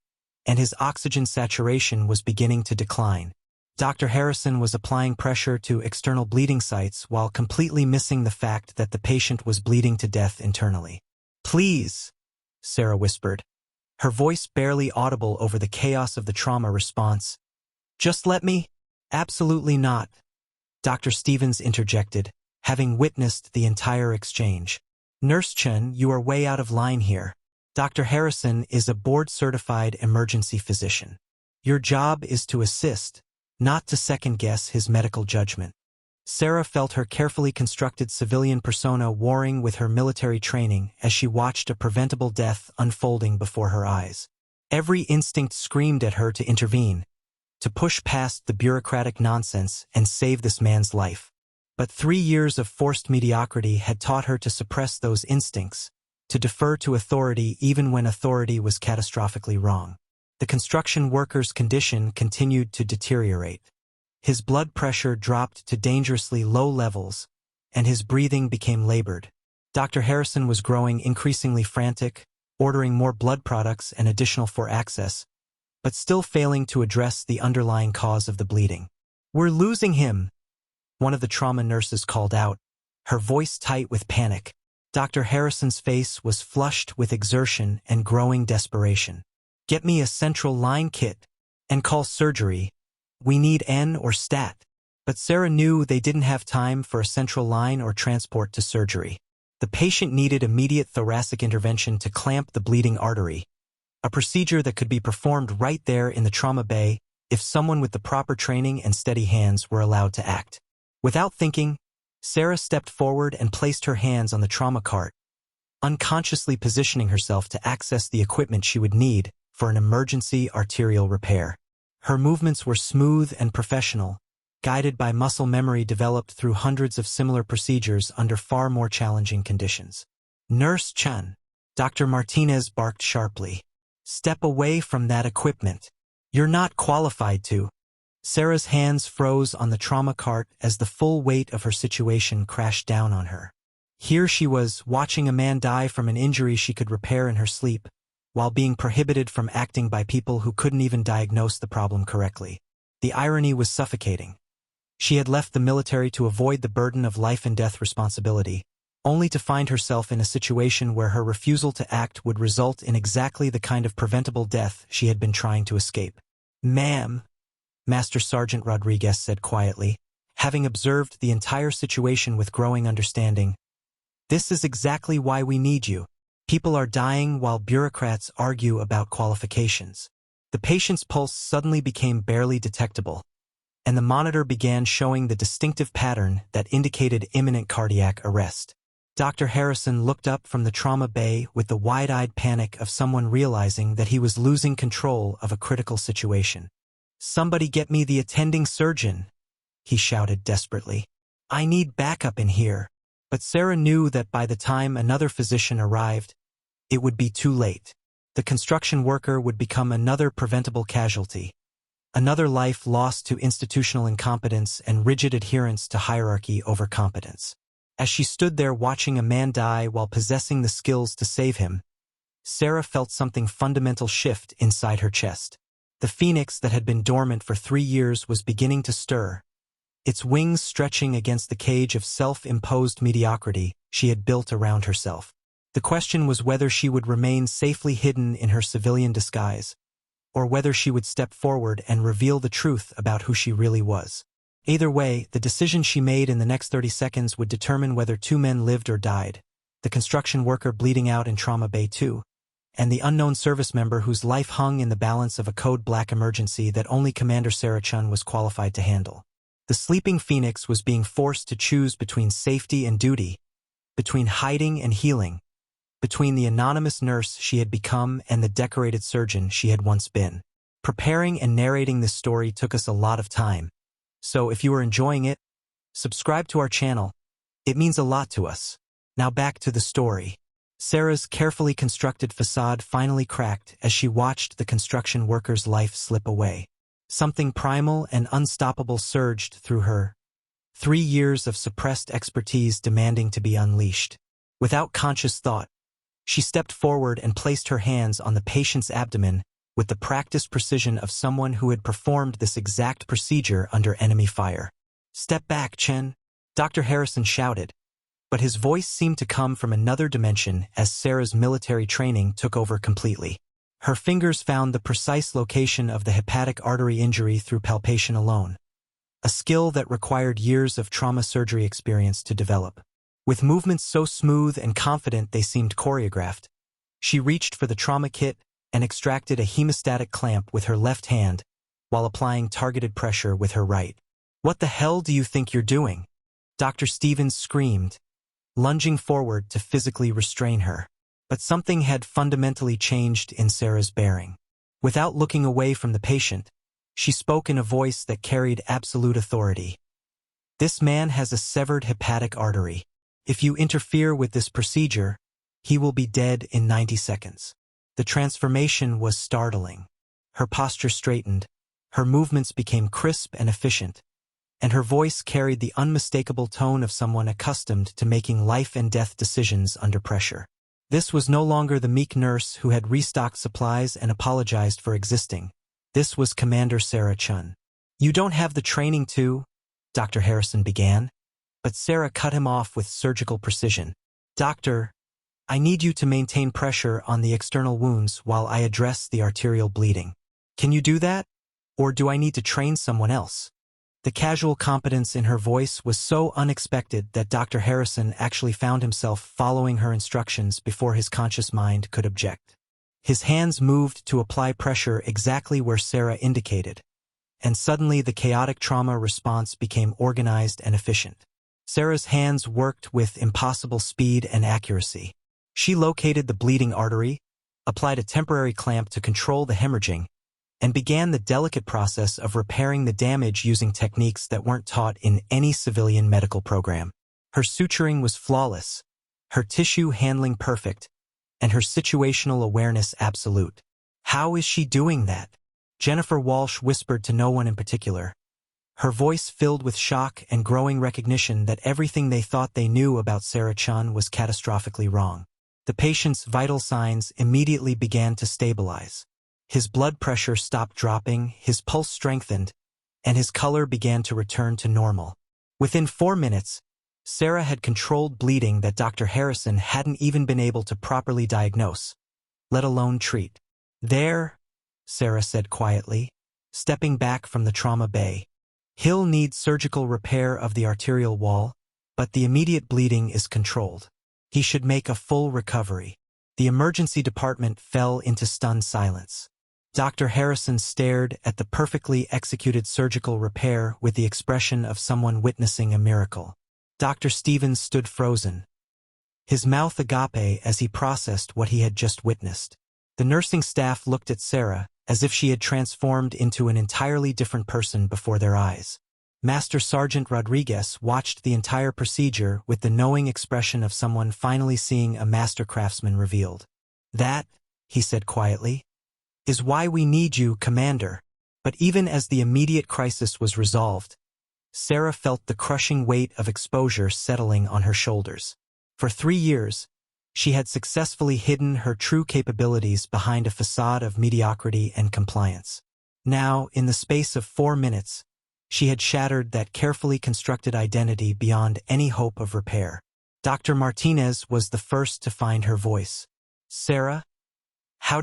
and his oxygen saturation was beginning to decline. Dr. Harrison was applying pressure to external bleeding sites while completely missing the fact that the patient was bleeding to death internally. "Please," Sarah whispered, her voice barely audible over the chaos of the trauma response. "Just let me." "Absolutely not," Dr. Stevens interjected, having witnessed the entire exchange. "Nurse Chen, you are way out of line here. Dr. Harrison is a board-certified emergency physician. Your job is to assist, not to second-guess his medical judgment." Sarah felt her carefully constructed civilian persona warring with her military training as she watched a preventable death unfolding before her eyes. Every instinct screamed at her to intervene, to push past the bureaucratic nonsense and save this man's life. But 3 years of forced mediocrity had taught her to suppress those instincts, to defer to authority even when authority was catastrophically wrong. The construction worker's condition continued to deteriorate. His blood pressure dropped to dangerously low levels, and his breathing became labored. Dr. Harrison was growing increasingly frantic, ordering more blood products and additional for access, but still failing to address the underlying cause of the bleeding. "We're losing him," one of the trauma nurses called out, her voice tight with panic. Dr. Harrison's face was flushed with exertion and growing desperation. "Get me a central line kit and call surgery. We need N or stat." But Sarah knew they didn't have time for a central line or transport to surgery. The patient needed immediate thoracic intervention to clamp the bleeding artery, a procedure that could be performed right there in the trauma bay if someone with the proper training and steady hands were allowed to act. Without thinking, Sarah stepped forward and placed her hands on the trauma cart, unconsciously positioning herself to access the equipment she would need for an emergency arterial repair. Her movements were smooth and professional, guided by muscle memory developed through hundreds of similar procedures under far more challenging conditions. "Nurse Chun," Dr. Martinez barked sharply. "Step away from that equipment. You're not qualified to." Sarah's hands froze on the trauma cart as the full weight of her situation crashed down on her. Here she was, watching a man die from an injury she could repair in her sleep, while being prohibited from acting by people who couldn't even diagnose the problem correctly. The irony was suffocating. She had left the military to avoid the burden of life and death responsibility, only to find herself in a situation where her refusal to act would result in exactly the kind of preventable death she had been trying to escape. "Ma'am," Master Sergeant Rodriguez said quietly, having observed the entire situation with growing understanding, "this is exactly why we need you. People are dying while bureaucrats argue about qualifications." The patient's pulse suddenly became barely detectable, and the monitor began showing the distinctive pattern that indicated imminent cardiac arrest. Dr. Harrison looked up from the trauma bay with the wide-eyed panic of someone realizing that he was losing control of a critical situation. "Somebody get me the attending surgeon," he shouted desperately. "I need backup in here." But Sarah knew that by the time another physician arrived, it would be too late. The construction worker would become another preventable casualty, another life lost to institutional incompetence and rigid adherence to hierarchy over competence. As she stood there watching a man die while possessing the skills to save him, Sarah felt something fundamental shift inside her chest. The phoenix that had been dormant for 3 years was beginning to stir, its wings stretching against the cage of self-imposed mediocrity she had built around herself. The question was whether she would remain safely hidden in her civilian disguise, or whether she would step forward and reveal the truth about who she really was. Either way, the decision she made in the next 30 seconds would determine whether 2 men lived or died, the construction worker bleeding out in Trauma Bay 2, and the unknown service member whose life hung in the balance of a code black emergency that only Commander Sarah Chun was qualified to handle. The sleeping phoenix was being forced to choose between safety and duty, between hiding and healing, between the anonymous nurse she had become and the decorated surgeon she had once been. Preparing and narrating this story took us a lot of time, so if you are enjoying it, subscribe to our channel. It means a lot to us. Now back to the story. Sarah's carefully constructed facade finally cracked as she watched the construction worker's life slip away. Something primal and unstoppable surged through her, 3 years of suppressed expertise demanding to be unleashed. Without conscious thought, she stepped forward and placed her hands on the patient's abdomen with the practiced precision of someone who had performed this exact procedure under enemy fire. "Step back, Chen," Dr. Harrison shouted, but his voice seemed to come from another dimension as Sarah's military training took over completely. Her fingers found the precise location of the hepatic artery injury through palpation alone, a skill that required years of trauma surgery experience to develop. With movements so smooth and confident they seemed choreographed, she reached for the trauma kit and extracted a hemostatic clamp with her left hand while applying targeted pressure with her right. "What the hell do you think you're doing?" Dr. Stevens screamed, lunging forward to physically restrain her. But something had fundamentally changed in Sarah's bearing. Without looking away from the patient, she spoke in a voice that carried absolute authority. "This man has a severed hepatic artery. If you interfere with this procedure, He will be dead in 90 seconds. The transformation was startling. Her posture straightened, her movements became crisp and efficient, and her voice carried the unmistakable tone of someone accustomed to making life-and-death decisions under pressure. This was no longer the meek nurse who had restocked supplies and apologized for existing. This was Commander Sarah Chun. "You don't have the training to," Dr. Harrison began, but Sarah cut him off with surgical precision. "Doctor, I need you to maintain pressure on the external wounds while I address the arterial bleeding. Can you do that? Or do I need to train someone else?" The casual competence in her voice was so unexpected that Dr. Harrison actually found himself following her instructions before his conscious mind could object. His hands moved to apply pressure exactly where Sarah indicated, and suddenly the chaotic trauma response became organized and efficient. Sarah's hands worked with impossible speed and accuracy. She located the bleeding artery, applied a temporary clamp to control the hemorrhaging, and began the delicate process of repairing the damage using techniques that weren't taught in any civilian medical program. Her suturing was flawless, her tissue handling perfect, and her situational awareness absolute. "How is she doing that?" Jennifer Walsh whispered to no one in particular, her voice filled with shock and growing recognition that everything they thought they knew about Sarah Chun was catastrophically wrong. The patient's vital signs immediately began to stabilize. His blood pressure stopped dropping, his pulse strengthened, and his color began to return to normal. Within 4 minutes, Sarah had controlled bleeding that Dr. Harrison hadn't even been able to properly diagnose, let alone treat. "There," Sarah said quietly, stepping back from the trauma bay. "He'll need surgical repair of the arterial wall, but the immediate bleeding is controlled. He should make a full recovery." The emergency department fell into stunned silence. Dr. Harrison stared at the perfectly executed surgical repair with the expression of someone witnessing a miracle. Dr. Stevens stood frozen, his mouth agape as he processed what he had just witnessed. The nursing staff looked at Sarah as if she had transformed into an entirely different person before their eyes. Master Sergeant Rodriguez watched the entire procedure with the knowing expression of someone finally seeing a master craftsman revealed. "That," he said quietly, "is why we need you, Commander." But even as the immediate crisis was resolved, Sarah felt the crushing weight of exposure settling on her shoulders. For 3 years, she had successfully hidden her true capabilities behind a facade of mediocrity and compliance. Now, in the space of 4 minutes, she had shattered that carefully constructed identity beyond any hope of repair. Dr. Martinez was the first to find her voice. "Sarah, where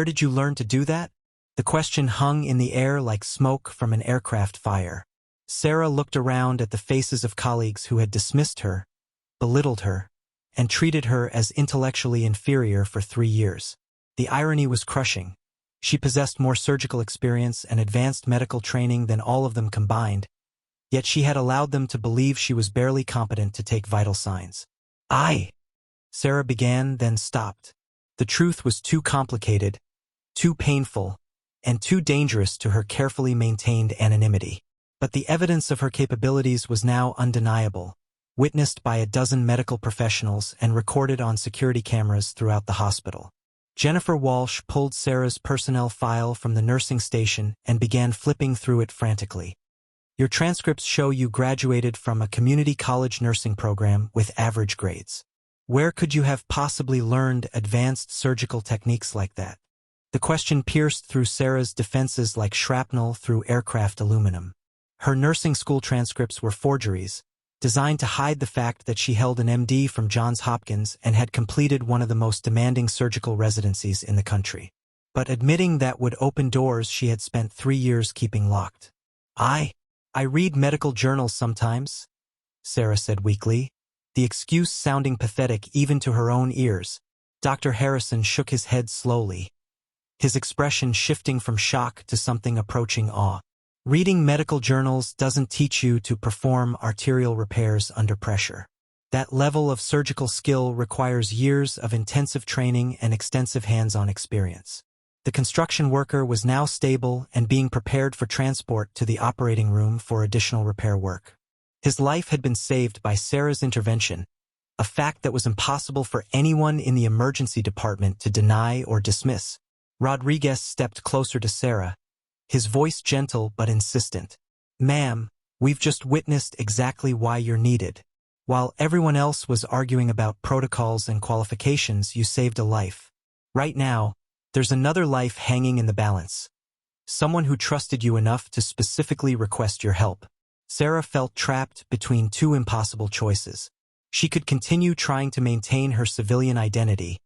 did you learn to do that?" The question hung in the air like smoke from an aircraft fire. Sarah looked around at the faces of colleagues who had dismissed her, belittled her, and treated her as intellectually inferior for 3 years. The irony was crushing. She possessed more surgical experience and advanced medical training than all of them combined, yet she had allowed them to believe she was barely competent to take vital signs. Sarah began, then stopped. The truth was too complicated, too painful, and too dangerous to her carefully maintained anonymity. But the evidence of her capabilities was now undeniable, witnessed by a dozen medical professionals and recorded on security cameras throughout the hospital. Jennifer Walsh pulled Sarah's personnel file from the nursing station and began flipping through it frantically. "Your transcripts show you graduated from a community college nursing program with average grades. Where could you have possibly learned advanced surgical techniques like that?" The question pierced through Sarah's defenses like shrapnel through aircraft aluminum. Her nursing school transcripts were forgeries, designed to hide the fact that she held an MD from Johns Hopkins and had completed one of the most demanding surgical residencies in the country. But admitting that would open doors she had spent 3 years keeping locked. I read medical journals sometimes," Sarah said weakly, the excuse sounding pathetic even to her own ears. Dr. Harrison shook his head slowly, his expression shifting from shock to something approaching awe. "Reading medical journals doesn't teach you to perform arterial repairs under pressure. That level of surgical skill requires years of intensive training and extensive hands-on experience." The construction worker was now stable and being prepared for transport to the operating room for additional repair work. His life had been saved by Sarah's intervention, a fact that was impossible for anyone in the emergency department to deny or dismiss. Rodriguez stepped closer to Sarah, his voice gentle but insistent. "Ma'am, we've just witnessed exactly why you're needed. While everyone else was arguing about protocols and qualifications, you saved a life. Right now, there's another life hanging in the balance. Someone who trusted you enough to specifically request your help." Sarah felt trapped between two impossible choices. She could continue trying to maintain her civilian identity,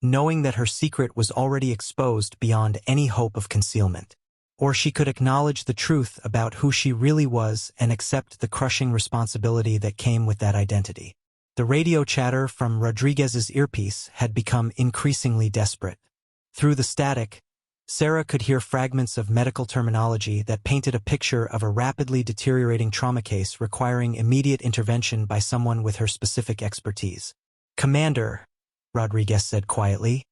knowing that her secret was already exposed beyond any hope of concealment. Or she could acknowledge the truth about who she really was and accept the crushing responsibility that came with that identity. The radio chatter from Rodriguez's earpiece had become increasingly desperate. Through the static, Sarah could hear fragments of medical terminology that painted a picture of a rapidly deteriorating trauma case requiring immediate intervention by someone with her specific expertise. "Commander," Rodriguez said quietly,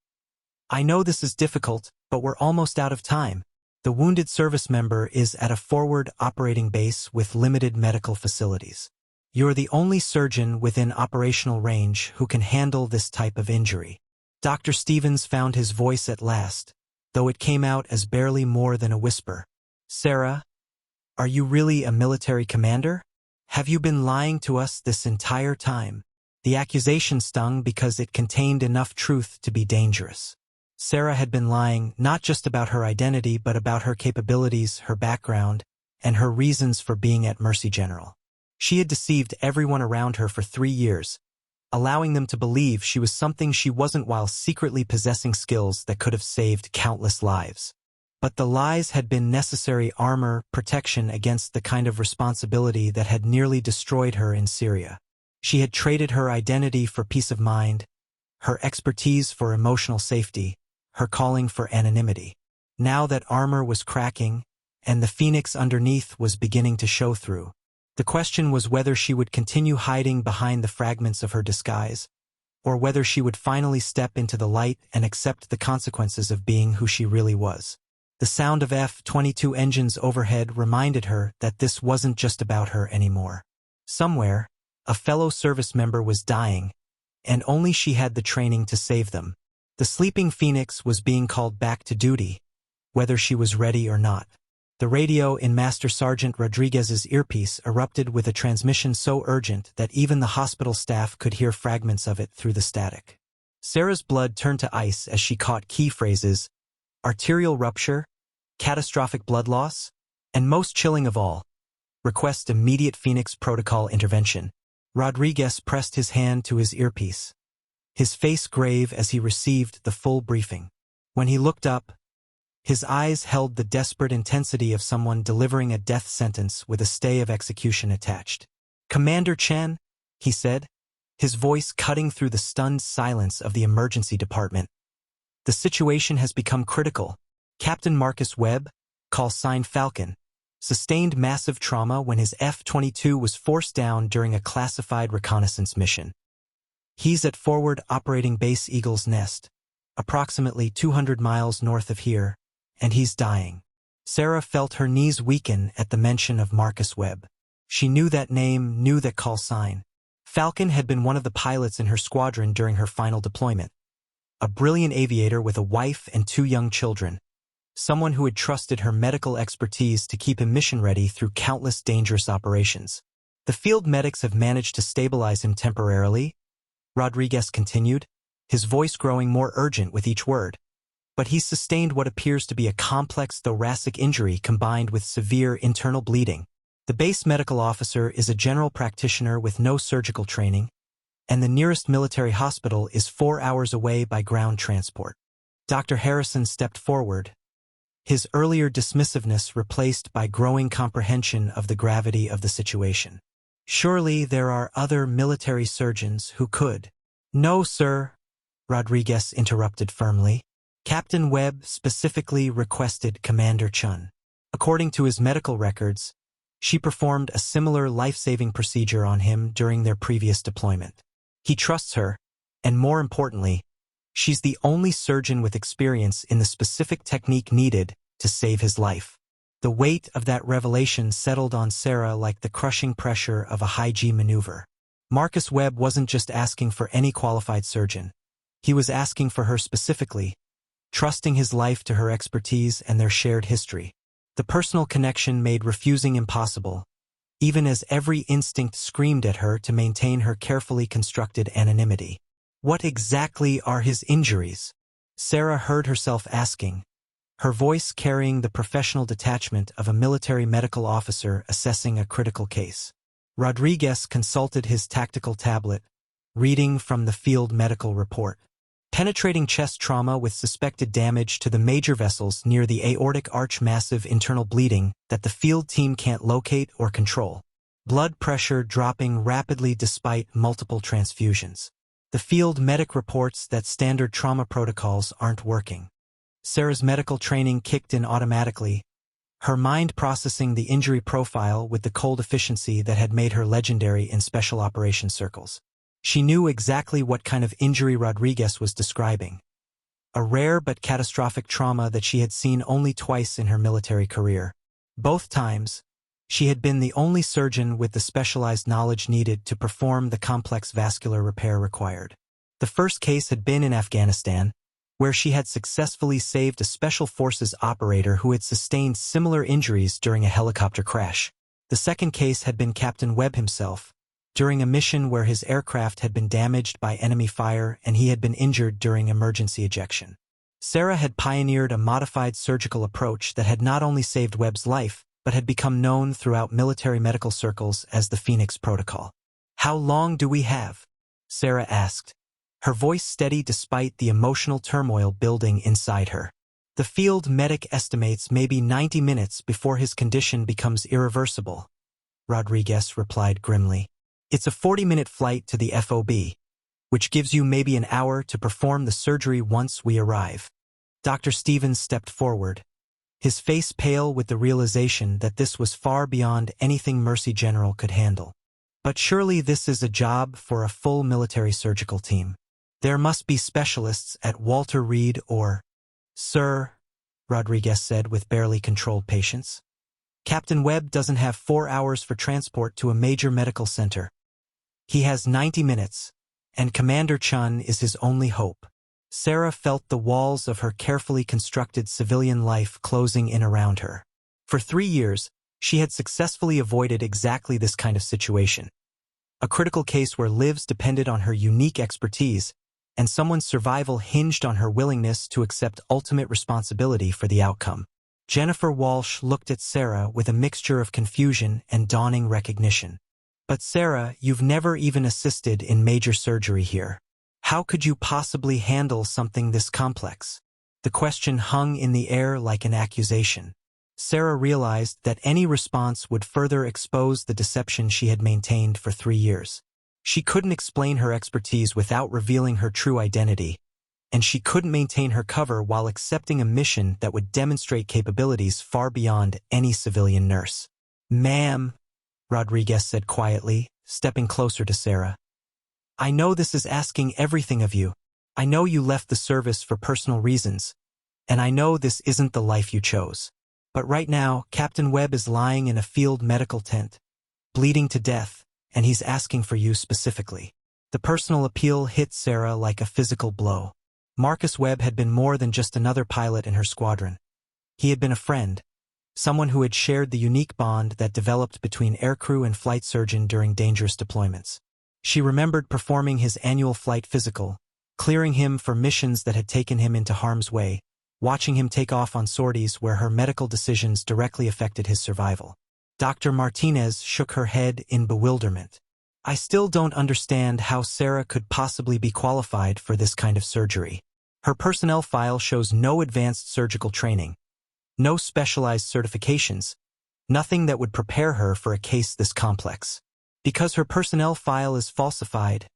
"I know this is difficult, but we're almost out of time. The wounded service member is at a forward operating base with limited medical facilities. You're the only surgeon within operational range who can handle this type of injury." Dr. Stevens found his voice at last, though it came out as barely more than a whisper. "Sarah, are you really a military commander? Have you been lying to us this entire time?" The accusation stung because it contained enough truth to be dangerous. Sarah had been lying not just about her identity but about her capabilities, her background, and her reasons for being at Mercy General. She had deceived everyone around her for 3 years, allowing them to believe she was something she wasn't while secretly possessing skills that could have saved countless lives. But the lies had been necessary armor, protection against the kind of responsibility that had nearly destroyed her in Syria. She had traded her identity for peace of mind, her expertise for emotional safety, her calling for anonymity. Now that armor was cracking, and the phoenix underneath was beginning to show through, the question was whether she would continue hiding behind the fragments of her disguise, or whether she would finally step into the light and accept the consequences of being who she really was. The sound of F-22 engines overhead reminded her that this wasn't just about her anymore. Somewhere, a fellow service member was dying, and only she had the training to save them. The sleeping phoenix was being called back to duty, whether she was ready or not. The radio in Master Sergeant Rodriguez's earpiece erupted with a transmission so urgent that even the hospital staff could hear fragments of it through the static. Sarah's blood turned to ice as she caught key phrases: arterial rupture, catastrophic blood loss, and most chilling of all, request immediate Phoenix protocol intervention. Rodriguez pressed his hand to his earpiece, his face grave as he received the full briefing. When he looked up, his eyes held the desperate intensity of someone delivering a death sentence with a stay of execution attached. "Commander Chen," he said, his voice cutting through the stunned silence of the emergency department. "The situation has become critical. Captain Marcus Webb, call sign Falcon, sustained massive trauma when his F-22 was forced down during a classified reconnaissance mission. He's at forward operating base Eagle's Nest, approximately 200 miles north of here, and he's dying." Sarah felt her knees weaken at the mention of Marcus Webb. She knew that name, knew that call sign. Falcon had been one of the pilots in her squadron during her final deployment. A brilliant aviator with a wife and 2 young children. Someone who had trusted her medical expertise to keep him mission-ready through countless dangerous operations. "The field medics have managed to stabilize him temporarily," Rodriguez continued, his voice growing more urgent with each word. "But he's sustained what appears to be a complex thoracic injury combined with severe internal bleeding. The base medical officer is a general practitioner with no surgical training, and the nearest military hospital is 4 hours away by ground transport." Dr. Harrison stepped forward, his earlier dismissiveness replaced by growing comprehension of the gravity of the situation. "Surely there are other military surgeons who could." "No, sir," Rodriguez interrupted firmly. "Captain Webb specifically requested Commander Chun. According to his medical records, she performed a similar life-saving procedure on him during their previous deployment. He trusts her, and more importantly, she's the only surgeon with experience in the specific technique needed to save his life." The weight of that revelation settled on Sarah like the crushing pressure of a high-G maneuver. Marcus Webb wasn't just asking for any qualified surgeon. He was asking for her specifically, trusting his life to her expertise and their shared history. The personal connection made refusing impossible, even as every instinct screamed at her to maintain her carefully constructed anonymity. What exactly are his injuries? Sarah heard herself asking, her voice carrying the professional detachment of a military medical officer assessing a critical case. Rodriguez consulted his tactical tablet, reading from the field medical report. Penetrating chest trauma with suspected damage to the major vessels near the aortic arch, massive internal bleeding that the field team can't locate or control. Blood pressure dropping rapidly despite multiple transfusions. The field medic reports that standard trauma protocols aren't working. Sarah's medical training kicked in automatically, her mind processing the injury profile with the cold efficiency that had made her legendary in special operations circles. She knew exactly what kind of injury Rodriguez was describing. A rare but catastrophic trauma that she had seen only twice in her military career. Both times, she had been the only surgeon with the specialized knowledge needed to perform the complex vascular repair required. The first case had been in Afghanistan, where she had successfully saved a special forces operator who had sustained similar injuries during a helicopter crash. The second case had been Captain Webb himself, during a mission where his aircraft had been damaged by enemy fire and he had been injured during emergency ejection. Sarah had pioneered a modified surgical approach that had not only saved Webb's life, but had become known throughout military medical circles as the Phoenix Protocol. "How long do we have?" Sarah asked, her voice steady despite the emotional turmoil building inside her. "The field medic estimates maybe 90 minutes before his condition becomes irreversible," Rodriguez replied grimly. "It's a 40-minute flight to the FOB, which gives you maybe an hour to perform the surgery once we arrive." Dr. Stevens stepped forward, his face pale with the realization that this was far beyond anything Mercy General could handle. "But surely this is a job for a full military surgical team. There must be specialists at Walter Reed or—" "Sir," Rodriguez said with barely controlled patience, "Captain Webb doesn't have 4 hours for transport to a major medical center. He has 90 minutes, and Commander Chun is his only hope." Sarah felt the walls of her carefully constructed civilian life closing in around her. For 3 years, she had successfully avoided exactly this kind of situation. A critical case where lives depended on her unique expertise, and someone's survival hinged on her willingness to accept ultimate responsibility for the outcome. Jennifer Walsh looked at Sarah with a mixture of confusion and dawning recognition. "But Sarah, you've never even assisted in major surgery here. How could you possibly handle something this complex?" The question hung in the air like an accusation. Sarah realized that any response would further expose the deception she had maintained for 3 years. She couldn't explain her expertise without revealing her true identity, and she couldn't maintain her cover while accepting a mission that would demonstrate capabilities far beyond any civilian nurse. "Ma'am," Rodriguez said quietly, stepping closer to Sarah, "I know this is asking everything of you. I know you left the service for personal reasons, and I know this isn't the life you chose. But right now, Captain Webb is lying in a field medical tent, bleeding to death, and he's asking for you specifically." The personal appeal hit Sarah like a physical blow. Marcus Webb had been more than just another pilot in her squadron. He had been a friend, someone who had shared the unique bond that developed between aircrew and flight surgeon during dangerous deployments. She remembered performing his annual flight physical, clearing him for missions that had taken him into harm's way, watching him take off on sorties where her medical decisions directly affected his survival. Dr. Martinez shook her head in bewilderment. "I still don't understand how Sarah could possibly be qualified for this kind of surgery. Her personnel file shows no advanced surgical training, no specialized certifications, nothing that would prepare her for a case this complex." "Because her personnel file is falsified,"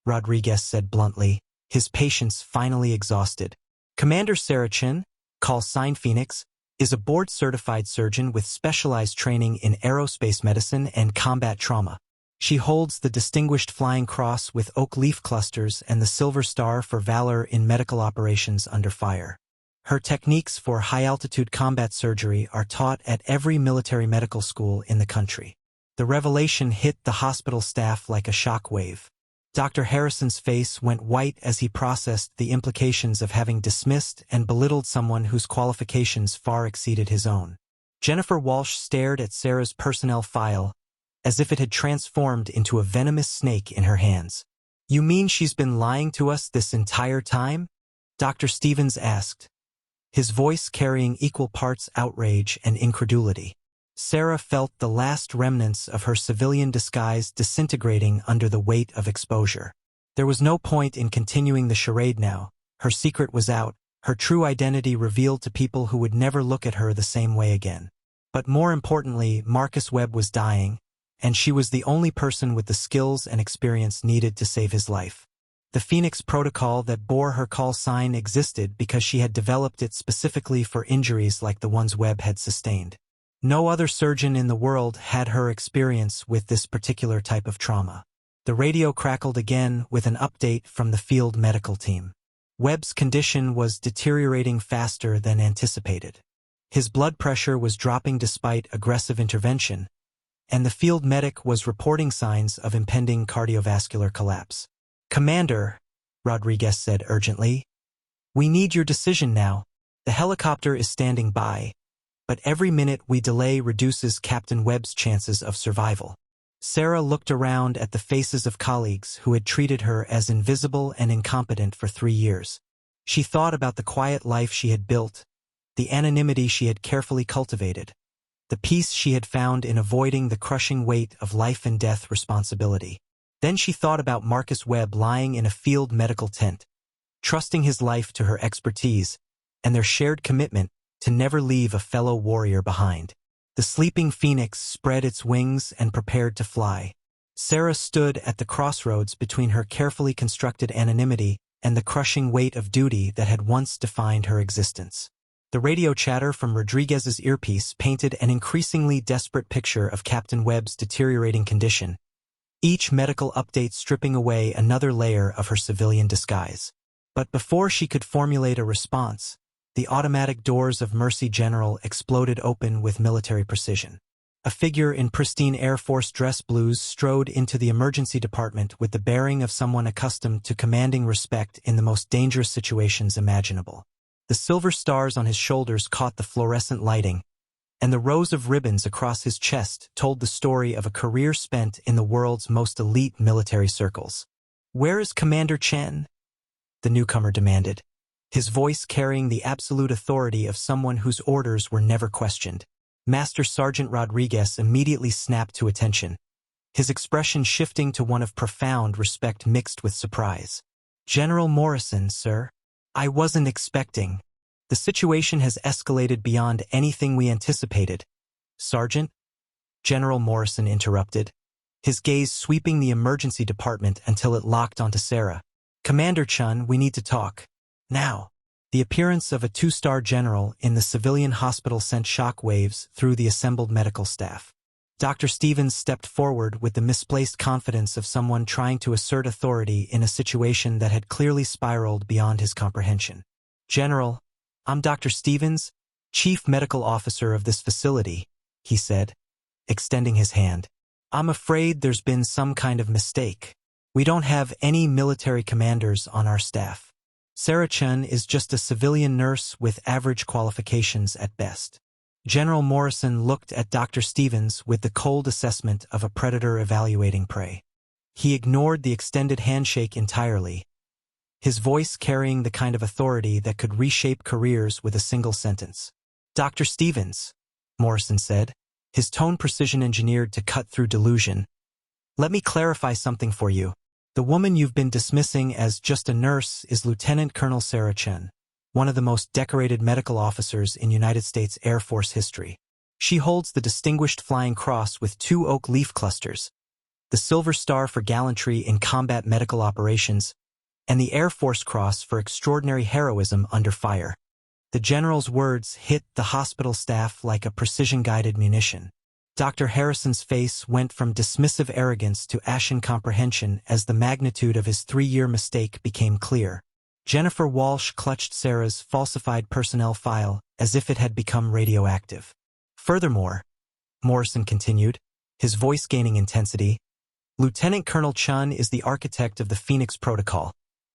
Rodriguez said bluntly, his patience finally exhausted. "Commander Sarah Chin, call sign Phoenix, is a board-certified surgeon with specialized training in aerospace medicine and combat trauma. She holds the Distinguished Flying Cross with oak leaf clusters and the Silver Star for valor in medical operations under fire. Her techniques for high-altitude combat surgery are taught at every military medical school in the country. The revelation hit the hospital staff like a shock wave. Dr. Harrison's face went white as he processed the implications of having dismissed and belittled someone whose qualifications far exceeded his own. Jennifer Walsh stared at Sarah's personnel file, as if it had transformed into a venomous snake in her hands. "You mean she's been lying to us this entire time?" Dr. Stevens asked, his voice carrying equal parts outrage and incredulity. Sarah felt the last remnants of her civilian disguise disintegrating under the weight of exposure. There was no point in continuing the charade now. Her secret was out, her true identity revealed to people who would never look at her the same way again. But more importantly, Marcus Webb was dying, and she was the only person with the skills and experience needed to save his life. The Phoenix protocol that bore her call sign existed because she had developed it specifically for injuries like the ones Webb had sustained. No other surgeon in the world had her experience with this particular type of trauma. The radio crackled again with an update from the field medical team. Webb's condition was deteriorating faster than anticipated. His blood pressure was dropping despite aggressive intervention, and the field medic was reporting signs of impending cardiovascular collapse. "Commander," Rodriguez said urgently, "we need your decision now. The helicopter is standing by, but every minute we delay reduces Captain Webb's chances of survival." Sarah looked around at the faces of colleagues who had treated her as invisible and incompetent for 3 years. She thought about the quiet life she had built, the anonymity she had carefully cultivated, the peace she had found in avoiding the crushing weight of life and death responsibility. Then she thought about Marcus Webb lying in a field medical tent, trusting his life to her expertise, and their shared commitment to never leave a fellow warrior behind. The sleeping phoenix spread its wings and prepared to fly. Sarah stood at the crossroads between her carefully constructed anonymity and the crushing weight of duty that had once defined her existence. The radio chatter from Rodriguez's earpiece painted an increasingly desperate picture of Captain Webb's deteriorating condition, each medical update stripping away another layer of her civilian disguise. But before she could formulate a response, the automatic doors of Mercy General exploded open with military precision. A figure in pristine Air Force dress blues strode into the emergency department with the bearing of someone accustomed to commanding respect in the most dangerous situations imaginable. The silver stars on his shoulders caught the fluorescent lighting, and the rows of ribbons across his chest told the story of a career spent in the world's most elite military circles. "Where is Commander Chen?" the newcomer demanded, his voice carrying the absolute authority of someone whose orders were never questioned. Master Sergeant Rodriguez immediately snapped to attention, his expression shifting to one of profound respect mixed with surprise. "General Morrison, sir. I wasn't expecting. The situation has escalated beyond anything we anticipated." "Sergeant?" General Morrison interrupted, his gaze sweeping the emergency department until it locked onto Sarah. "Commander Chun, we need to talk. Now." The appearance of a 2-star general in the civilian hospital sent shockwaves through the assembled medical staff. Dr. Stevens stepped forward with the misplaced confidence of someone trying to assert authority in a situation that had clearly spiraled beyond his comprehension. "General, I'm Dr. Stevens, Chief Medical Officer of this facility," he said, extending his hand. "I'm afraid there's been some kind of mistake. We don't have any military commanders on our staff. Sarah Chen is just a civilian nurse with average qualifications at best." General Morrison looked at Dr. Stevens with the cold assessment of a predator evaluating prey. He ignored the extended handshake entirely, his voice carrying the kind of authority that could reshape careers with a single sentence. "Dr. Stevens," Morrison said, his tone precision engineered to cut through delusion, "let me clarify something for you. The woman you've been dismissing as just a nurse is Lieutenant Colonel Sarah Chen, one of the most decorated medical officers in United States Air Force history. She holds the Distinguished Flying Cross with 2 oak leaf clusters, the Silver Star for gallantry in combat medical operations, and the Air Force Cross for extraordinary heroism under fire." The general's words hit the hospital staff like a precision-guided munition. Dr. Harrison's face went from dismissive arrogance to ashen comprehension as the magnitude of his 3-year mistake became clear. Jennifer Walsh clutched Sarah's falsified personnel file as if it had become radioactive. "Furthermore," Morrison continued, his voice gaining intensity. Lieutenant Colonel Chun is the architect of the Phoenix Protocol,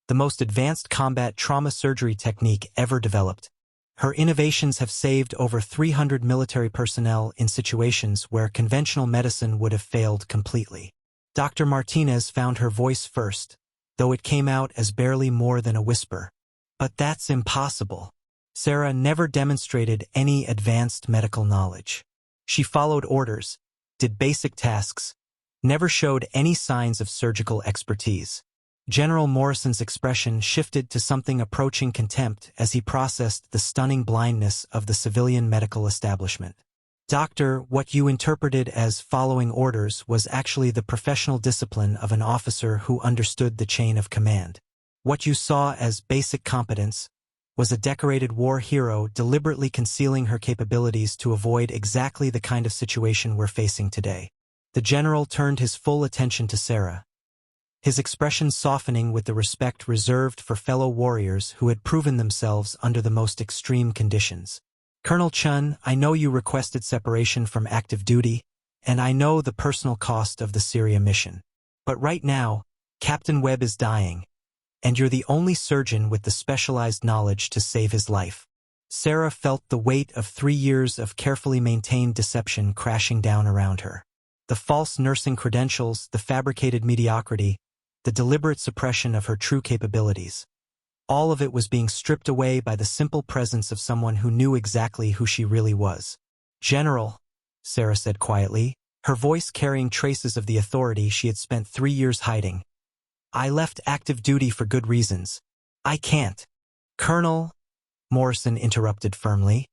the most advanced combat trauma surgery technique ever developed. Her innovations have saved over 300 military personnel in situations where conventional medicine would have failed completely. Dr. Martinez found her voice first, though it came out as barely more than a whisper. But that's impossible. Sarah never demonstrated any advanced medical knowledge. She followed orders, did basic tasks, never showed any signs of surgical expertise. General Morrison's expression shifted to something approaching contempt as he processed the stunning blindness of the civilian medical establishment. Doctor, what you interpreted as following orders was actually the professional discipline of an officer who understood the chain of command. What you saw as basic competence was a decorated war hero deliberately concealing her capabilities to avoid exactly the kind of situation we're facing today. The general turned his full attention to Sarah, his expression softening with the respect reserved for fellow warriors who had proven themselves under the most extreme conditions. Colonel Chun, I know you requested separation from active duty, and I know the personal cost of the Syria mission. But right now, Captain Webb is dying, and you're the only surgeon with the specialized knowledge to save his life. Sarah felt the weight of 3 years of carefully maintained deception crashing down around her. The false nursing credentials, the fabricated mediocrity, the deliberate suppression of her true capabilities. All of it was being stripped away by the simple presence of someone who knew exactly who she really was. General, Sarah said quietly, her voice carrying traces of the authority she had spent 3 years hiding. I left active duty for good reasons. I can't. Colonel, Morrison interrupted firmly.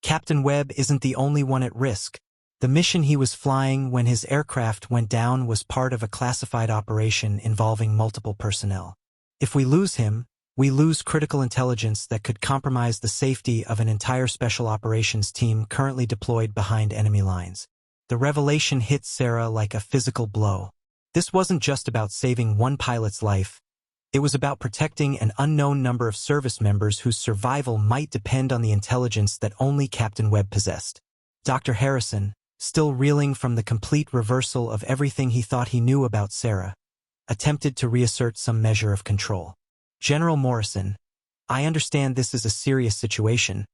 Captain Webb isn't the only one at risk. The mission he was flying when his aircraft went down was part of a classified operation involving multiple personnel. If we lose him, we lose critical intelligence that could compromise the safety of an entire special operations team currently deployed behind enemy lines. The revelation hit Sarah like a physical blow. This wasn't just about saving one pilot's life. It was about protecting an unknown number of service members whose survival might depend on the intelligence that only Captain Webb possessed. Dr. Harrison, still reeling from the complete reversal of everything he thought he knew about Sarah, attempted to reassert some measure of control. General Morrison, I understand this is a serious situation,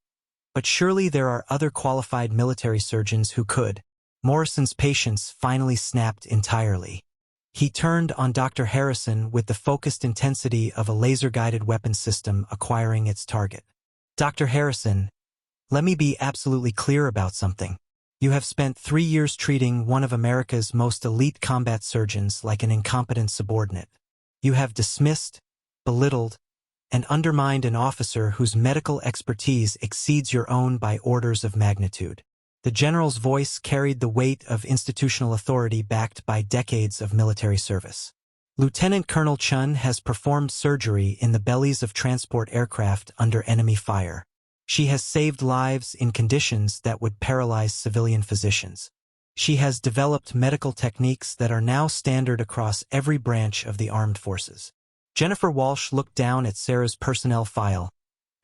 but surely there are other qualified military surgeons who could. Morrison's patience finally snapped entirely. He turned on Dr. Harrison with the focused intensity of a laser-guided weapons system acquiring its target. Dr. Harrison, let me be absolutely clear about something. You have spent 3 years treating one of America's most elite combat surgeons like an incompetent subordinate. You have dismissed, belittled, and undermined an officer whose medical expertise exceeds your own by orders of magnitude. The general's voice carried the weight of institutional authority backed by decades of military service. Lieutenant Colonel Chun has performed surgery in the bellies of transport aircraft under enemy fire. She has saved lives in conditions that would paralyze civilian physicians. She has developed medical techniques that are now standard across every branch of the armed forces. Jennifer Walsh looked down at Sarah's personnel file,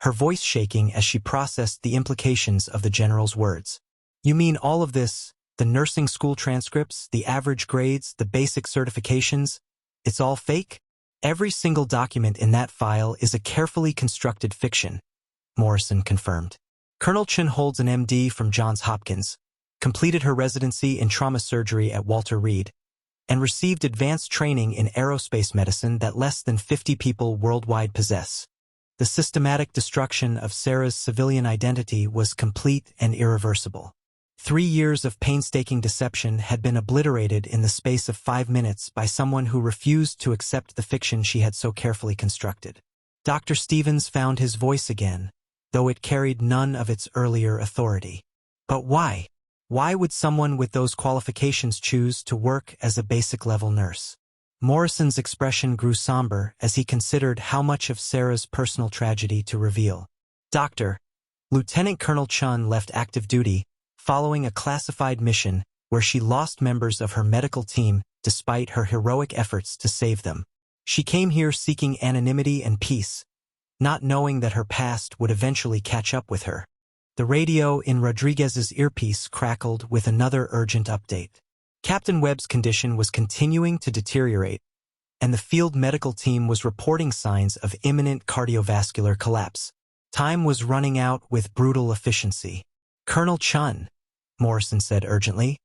her voice shaking as she processed the implications of the general's words. You mean all of this, the nursing school transcripts, the average grades, the basic certifications, it's all fake? Every single document in that file is a carefully constructed fiction, Morrison confirmed. Colonel Chun holds an MD from Johns Hopkins, completed her residency in trauma surgery at Walter Reed, and received advanced training in aerospace medicine that less than 50 people worldwide possess. The systematic destruction of Sarah's civilian identity was complete and irreversible. 3 years of painstaking deception had been obliterated in the space of 5 minutes by someone who refused to accept the fiction she had so carefully constructed. Dr. Stevens found his voice again, though it carried none of its earlier authority. But why? Why would someone with those qualifications choose to work as a basic-level nurse? Morrison's expression grew somber as he considered how much of Sarah's personal tragedy to reveal. Doctor, Lieutenant Colonel Chun left active duty, following a classified mission where she lost members of her medical team despite her heroic efforts to save them. She came here seeking anonymity and peace, not knowing that her past would eventually catch up with her. The radio in Rodriguez's earpiece crackled with another urgent update. Captain Webb's condition was continuing to deteriorate, and the field medical team was reporting signs of imminent cardiovascular collapse. Time was running out with brutal efficiency. "Colonel Chun," Morrison said urgently,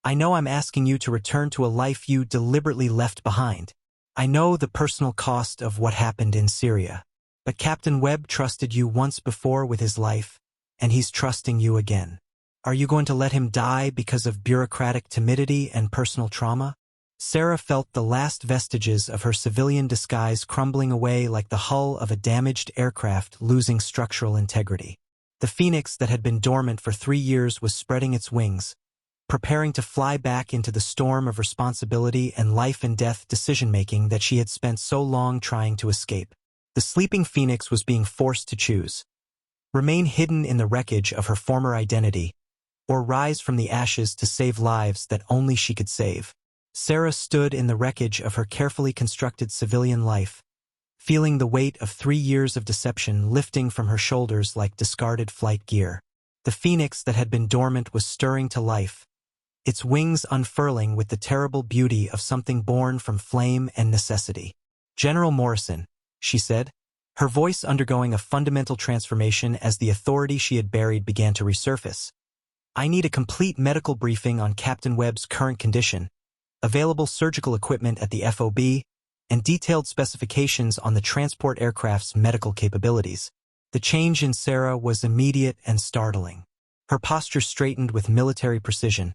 "I know I'm asking you to return to a life you deliberately left behind. I know the personal cost of what happened in Syria. But Captain Webb trusted you once before with his life, and he's trusting you again. Are you going to let him die because of bureaucratic timidity and personal trauma?" Sarah felt the last vestiges of her civilian disguise crumbling away like the hull of a damaged aircraft losing structural integrity. The phoenix that had been dormant for 3 years was spreading its wings, preparing to fly back into the storm of responsibility and life-and-death decision-making that she had spent so long trying to escape. The sleeping phoenix was being forced to choose: remain hidden in the wreckage of her former identity, or rise from the ashes to save lives that only she could save. Sarah stood in the wreckage of her carefully constructed civilian life, feeling the weight of 3 years of deception lifting from her shoulders like discarded flight gear. The phoenix that had been dormant was stirring to life, its wings unfurling with the terrible beauty of something born from flame and necessity. "General Morrison," she said, her voice undergoing a fundamental transformation as the authority she had buried began to resurface. "I need a complete medical briefing on Captain Webb's current condition, available surgical equipment at the FOB, and detailed specifications on the transport aircraft's medical capabilities." The change in Sarah was immediate and startling. Her posture straightened with military precision.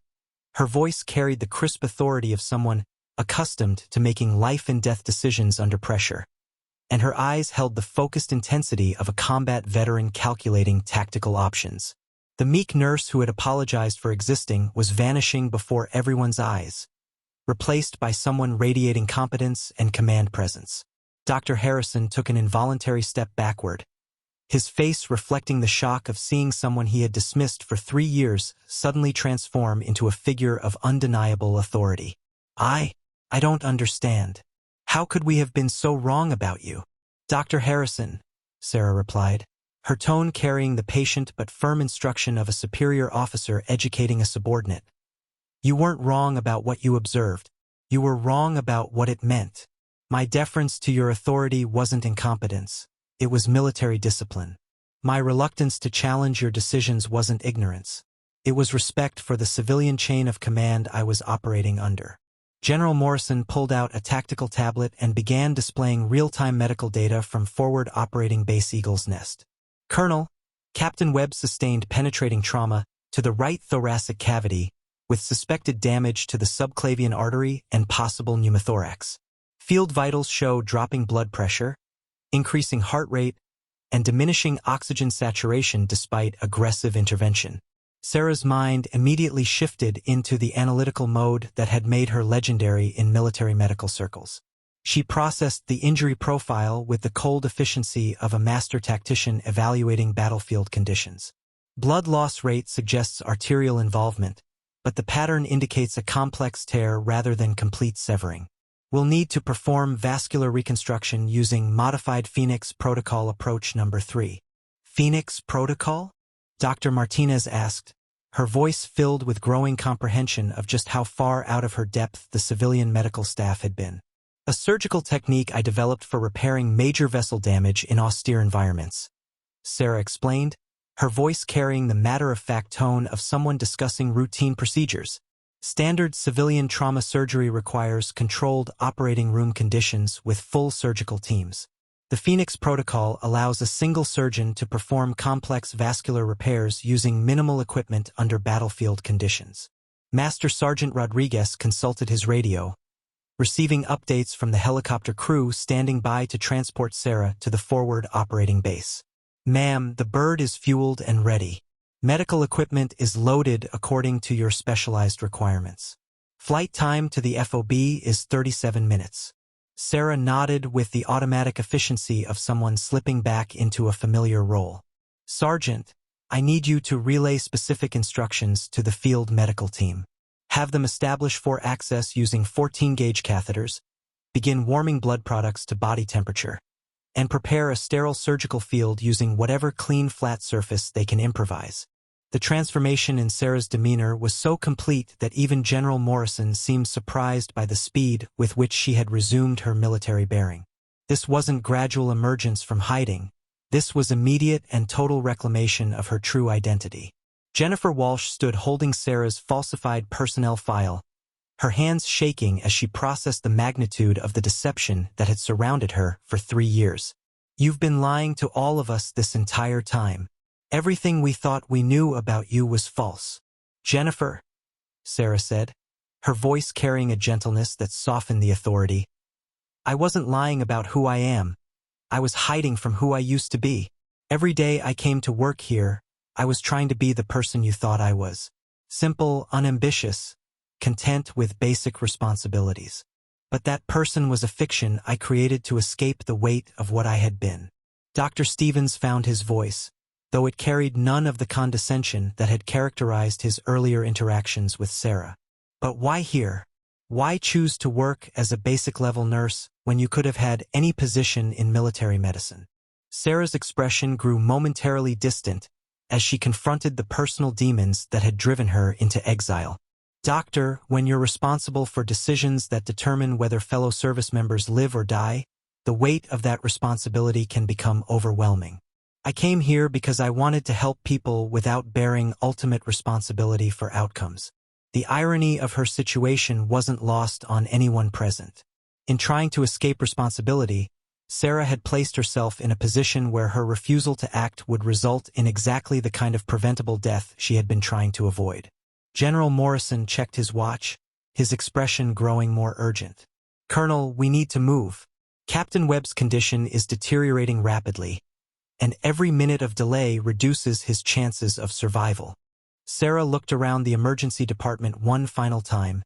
Her voice carried the crisp authority of someone accustomed to making life-and-death decisions under pressure, and her eyes held the focused intensity of a combat veteran calculating tactical options. The meek nurse who had apologized for existing was vanishing before everyone's eyes, replaced by someone radiating competence and command presence. Dr. Harrison took an involuntary step backward, his face reflecting the shock of seeing someone he had dismissed for 3 years suddenly transform into a figure of undeniable authority. I don't understand. How could we have been so wrong about you?" "Dr. Harrison," Sarah replied, her tone carrying the patient but firm instruction of a superior officer educating a subordinate. "You weren't wrong about what you observed. You were wrong about what it meant. My deference to your authority wasn't incompetence. It was military discipline. My reluctance to challenge your decisions wasn't ignorance. It was respect for the civilian chain of command I was operating under." General Morrison pulled out a tactical tablet and began displaying real-time medical data from forward operating base Eagle's Nest. "Colonel, Captain Webb sustained penetrating trauma to the right thoracic cavity, with suspected damage to the subclavian artery and possible pneumothorax. Field vitals show dropping blood pressure, increasing heart rate, and diminishing oxygen saturation despite aggressive intervention." Sarah's mind immediately shifted into the analytical mode that had made her legendary in military medical circles. She processed the injury profile with the cold efficiency of a master tactician evaluating battlefield conditions. Blood loss rate suggests arterial involvement, but the pattern indicates a complex tear rather than complete severing. We'll need to perform vascular reconstruction using modified Phoenix Protocol approach number 3. "Phoenix Protocol?" Dr. Martinez asked, her voice filled with growing comprehension of just how far out of her depth the civilian medical staff had been. "A surgical technique I developed for repairing major vessel damage in austere environments," Sarah explained, her voice carrying the matter-of-fact tone of someone discussing routine procedures. "Standard civilian trauma surgery requires controlled operating room conditions with full surgical teams. The Phoenix Protocol allows a single surgeon to perform complex vascular repairs using minimal equipment under battlefield conditions." Master Sergeant Rodriguez consulted his radio, receiving updates from the helicopter crew standing by to transport Sarah to the forward operating base. "Ma'am, the bird is fueled and ready. Medical equipment is loaded according to your specialized requirements. Flight time to the FOB is 37 minutes. Sarah nodded with the automatic efficiency of someone slipping back into a familiar role. "Sergeant, I need you to relay specific instructions to the field medical team. Have them establish 4 access using 14-gauge catheters, begin warming blood products to body temperature, and prepare a sterile surgical field using whatever clean flat surface they can improvise. The transformation in Sarah's demeanor was so complete that even General Morrison seemed surprised by the speed with which she had resumed her military bearing. This wasn't gradual emergence from hiding. This was immediate and total reclamation of her true identity. Jennifer Walsh stood holding Sarah's falsified personnel file, her hands shaking as she processed the magnitude of the deception that had surrounded her for 3 years. "You've been lying to all of us this entire time. Everything we thought we knew about you was false." "Jennifer," Sarah said, her voice carrying a gentleness that softened the authority, "I wasn't lying about who I am. I was hiding from who I used to be. Every day I came to work here, I was trying to be the person you thought I was. Simple, unambitious, content with basic responsibilities. But that person was a fiction I created to escape the weight of what I had been." Dr. Stevens found his voice, though it carried none of the condescension that had characterized his earlier interactions with Sarah. "But why here? Why choose to work as a basic-level nurse when you could have had any position in military medicine?" Sarah's expression grew momentarily distant as she confronted the personal demons that had driven her into exile. "Doctor, when you're responsible for decisions that determine whether fellow service members live or die, the weight of that responsibility can become overwhelming. I came here because I wanted to help people without bearing ultimate responsibility for outcomes." The irony of her situation wasn't lost on anyone present. In trying to escape responsibility, Sarah had placed herself in a position where her refusal to act would result in exactly the kind of preventable death she had been trying to avoid. General Morrison checked his watch, his expression growing more urgent. "Colonel, we need to move. Captain Webb's condition is deteriorating rapidly, and every minute of delay reduces his chances of survival." Sarah looked around the emergency department one final time,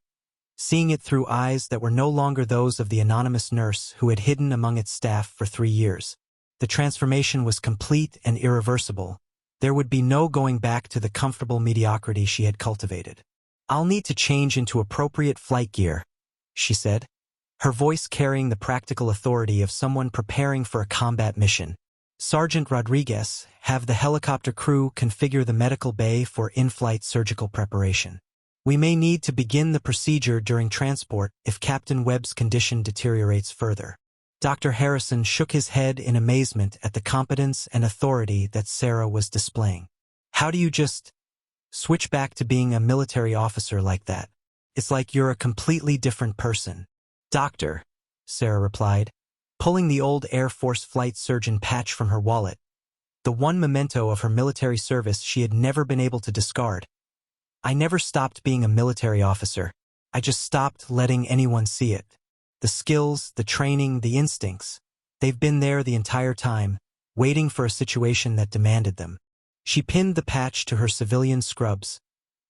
seeing it through eyes that were no longer those of the anonymous nurse who had hidden among its staff for 3 years. The transformation was complete and irreversible. There would be no going back to the comfortable mediocrity she had cultivated. "I'll need to change into appropriate flight gear," she said, her voice carrying the practical authority of someone preparing for a combat mission. "Sergeant Rodriguez, have the helicopter crew configure the medical bay for in-flight surgical preparation. We may need to begin the procedure during transport if Captain Webb's condition deteriorates further." Dr. Harrison shook his head in amazement at the competence and authority that Sarah was displaying. "How do you just switch back to being a military officer like that? It's like you're a completely different person." "Doctor," Sarah replied, pulling the old Air Force flight surgeon patch from her wallet, the one memento of her military service she had never been able to discard. "I never stopped being a military officer. I just stopped letting anyone see it. The skills, the training, the instincts, they've been there the entire time, waiting for a situation that demanded them." She pinned the patch to her civilian scrubs,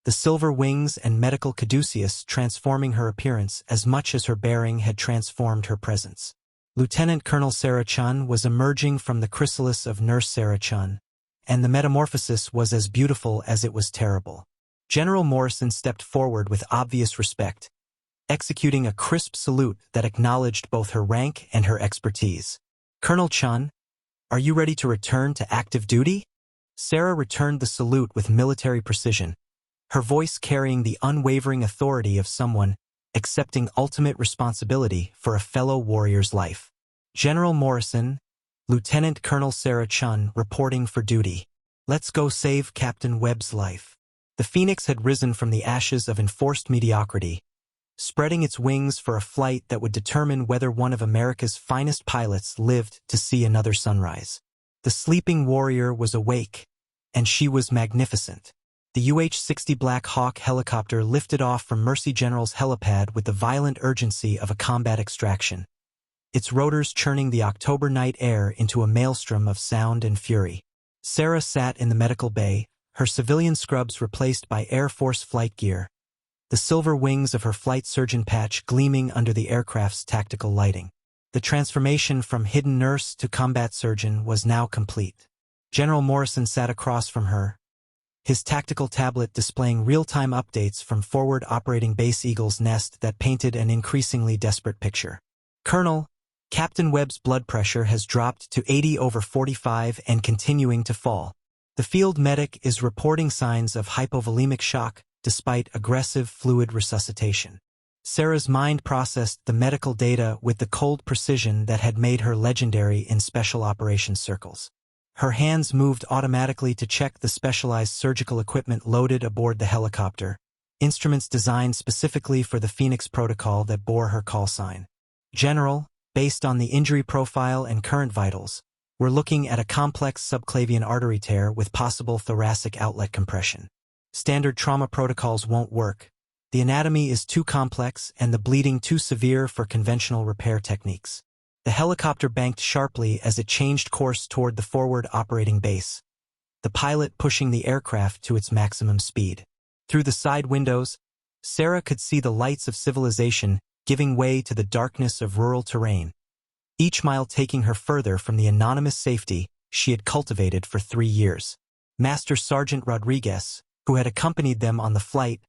the silver wings and medical caduceus transforming her appearance as much as her bearing had transformed her presence. Lieutenant Colonel Sarah Chun was emerging from the chrysalis of Nurse Sarah Chun, and the metamorphosis was as beautiful as it was terrible. General Morrison stepped forward with obvious respect, executing a crisp salute that acknowledged both her rank and her expertise. "Colonel Chun, are you ready to return to active duty?" Sarah returned the salute with military precision, her voice carrying the unwavering authority of someone accepting ultimate responsibility for a fellow warrior's life. "General Morrison, Lieutenant Colonel Sarah Chun reporting for duty. Let's go save Captain Webb's life." The Phoenix had risen from the ashes of enforced mediocrity, spreading its wings for a flight that would determine whether one of America's finest pilots lived to see another sunrise. The sleeping warrior was awake, and she was magnificent. The UH-60 Black Hawk helicopter lifted off from Mercy General's helipad with the violent urgency of a combat extraction, its rotors churning the October night air into a maelstrom of sound and fury. Sarah sat in the medical bay, her civilian scrubs replaced by Air Force flight gear, the silver wings of her flight surgeon patch gleaming under the aircraft's tactical lighting. The transformation from hidden nurse to combat surgeon was now complete. General Morrison sat across from her, his tactical tablet displaying real-time updates from forward operating Base Eagle's Nest that painted an increasingly desperate picture. "Colonel, Captain Webb's blood pressure has dropped to 80/45 and continuing to fall. The field medic is reporting signs of hypovolemic shock despite aggressive fluid resuscitation. Sarah's mind processed the medical data with the cold precision that had made her legendary in special operations circles. Her hands moved automatically to check the specialized surgical equipment loaded aboard the helicopter, instruments designed specifically for the Phoenix protocol that bore her call sign. General, based on the injury profile and current vitals, we're looking at a complex subclavian artery tear with possible thoracic outlet compression. Standard trauma protocols won't work. The anatomy is too complex and the bleeding too severe for conventional repair techniques. The helicopter banked sharply as it changed course toward the forward operating base, the pilot pushing the aircraft to its maximum speed. Through the side windows, Sarah could see the lights of civilization giving way to the darkness of rural terrain, each mile taking her further from the anonymous safety she had cultivated for 3 years. Master Sergeant Rodriguez, who had accompanied them on the flight,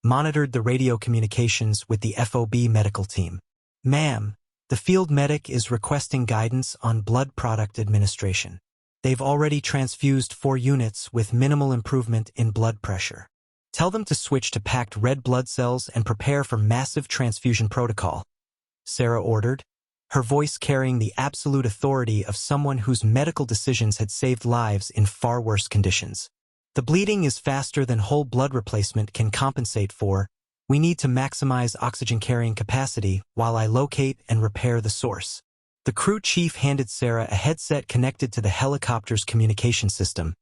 monitored the radio communications with the FOB medical team. "Ma'am, the field medic is requesting guidance on blood product administration. They've already transfused 4 units with minimal improvement in blood pressure. Tell them to switch to packed red blood cells and prepare for massive transfusion protocol," Sarah ordered, her voice carrying the absolute authority of someone whose medical decisions had saved lives in far worse conditions. "The bleeding is faster than whole blood replacement can compensate for. We need to maximize oxygen carrying capacity while I locate and repair the source." The crew chief handed Sarah a headset connected to the helicopter's communication system,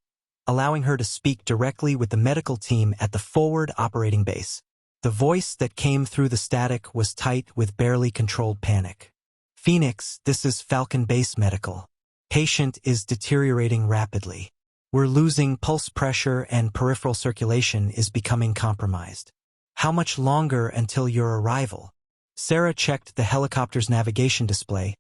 allowing her to speak directly with the medical team at the forward operating base. The voice that came through the static was tight with barely controlled panic. "Phoenix, this is Falcon Base Medical. Patient is deteriorating rapidly. We're losing pulse pressure and peripheral circulation is becoming compromised. How much longer until your arrival?" Sarah checked the helicopter's navigation display,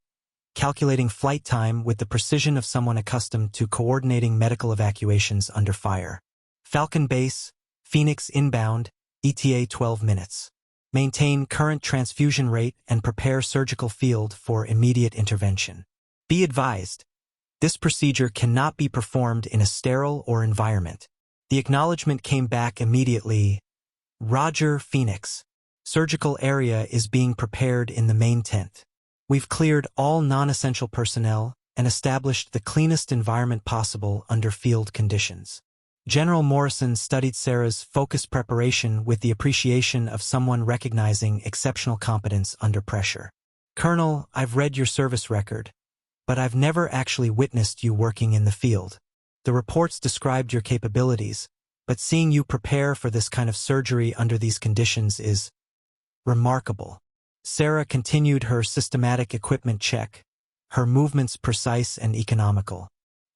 calculating flight time with the precision of someone accustomed to coordinating medical evacuations under fire. "Falcon Base, Phoenix inbound, ETA 12 minutes. Maintain current transfusion rate and prepare surgical field for immediate intervention. Be advised, this procedure cannot be performed in a sterile or environment." The acknowledgement came back immediately. "Roger, Phoenix. Surgical area is being prepared in the main tent. We've cleared all non-essential personnel and established the cleanest environment possible under field conditions." General Morrison studied Sarah's focused preparation with the appreciation of someone recognizing exceptional competence under pressure. "Colonel, I've read your service record, but I've never actually witnessed you working in the field. The reports described your capabilities, but seeing you prepare for this kind of surgery under these conditions is remarkable." Sarah continued her systematic equipment check, her movements precise and economical.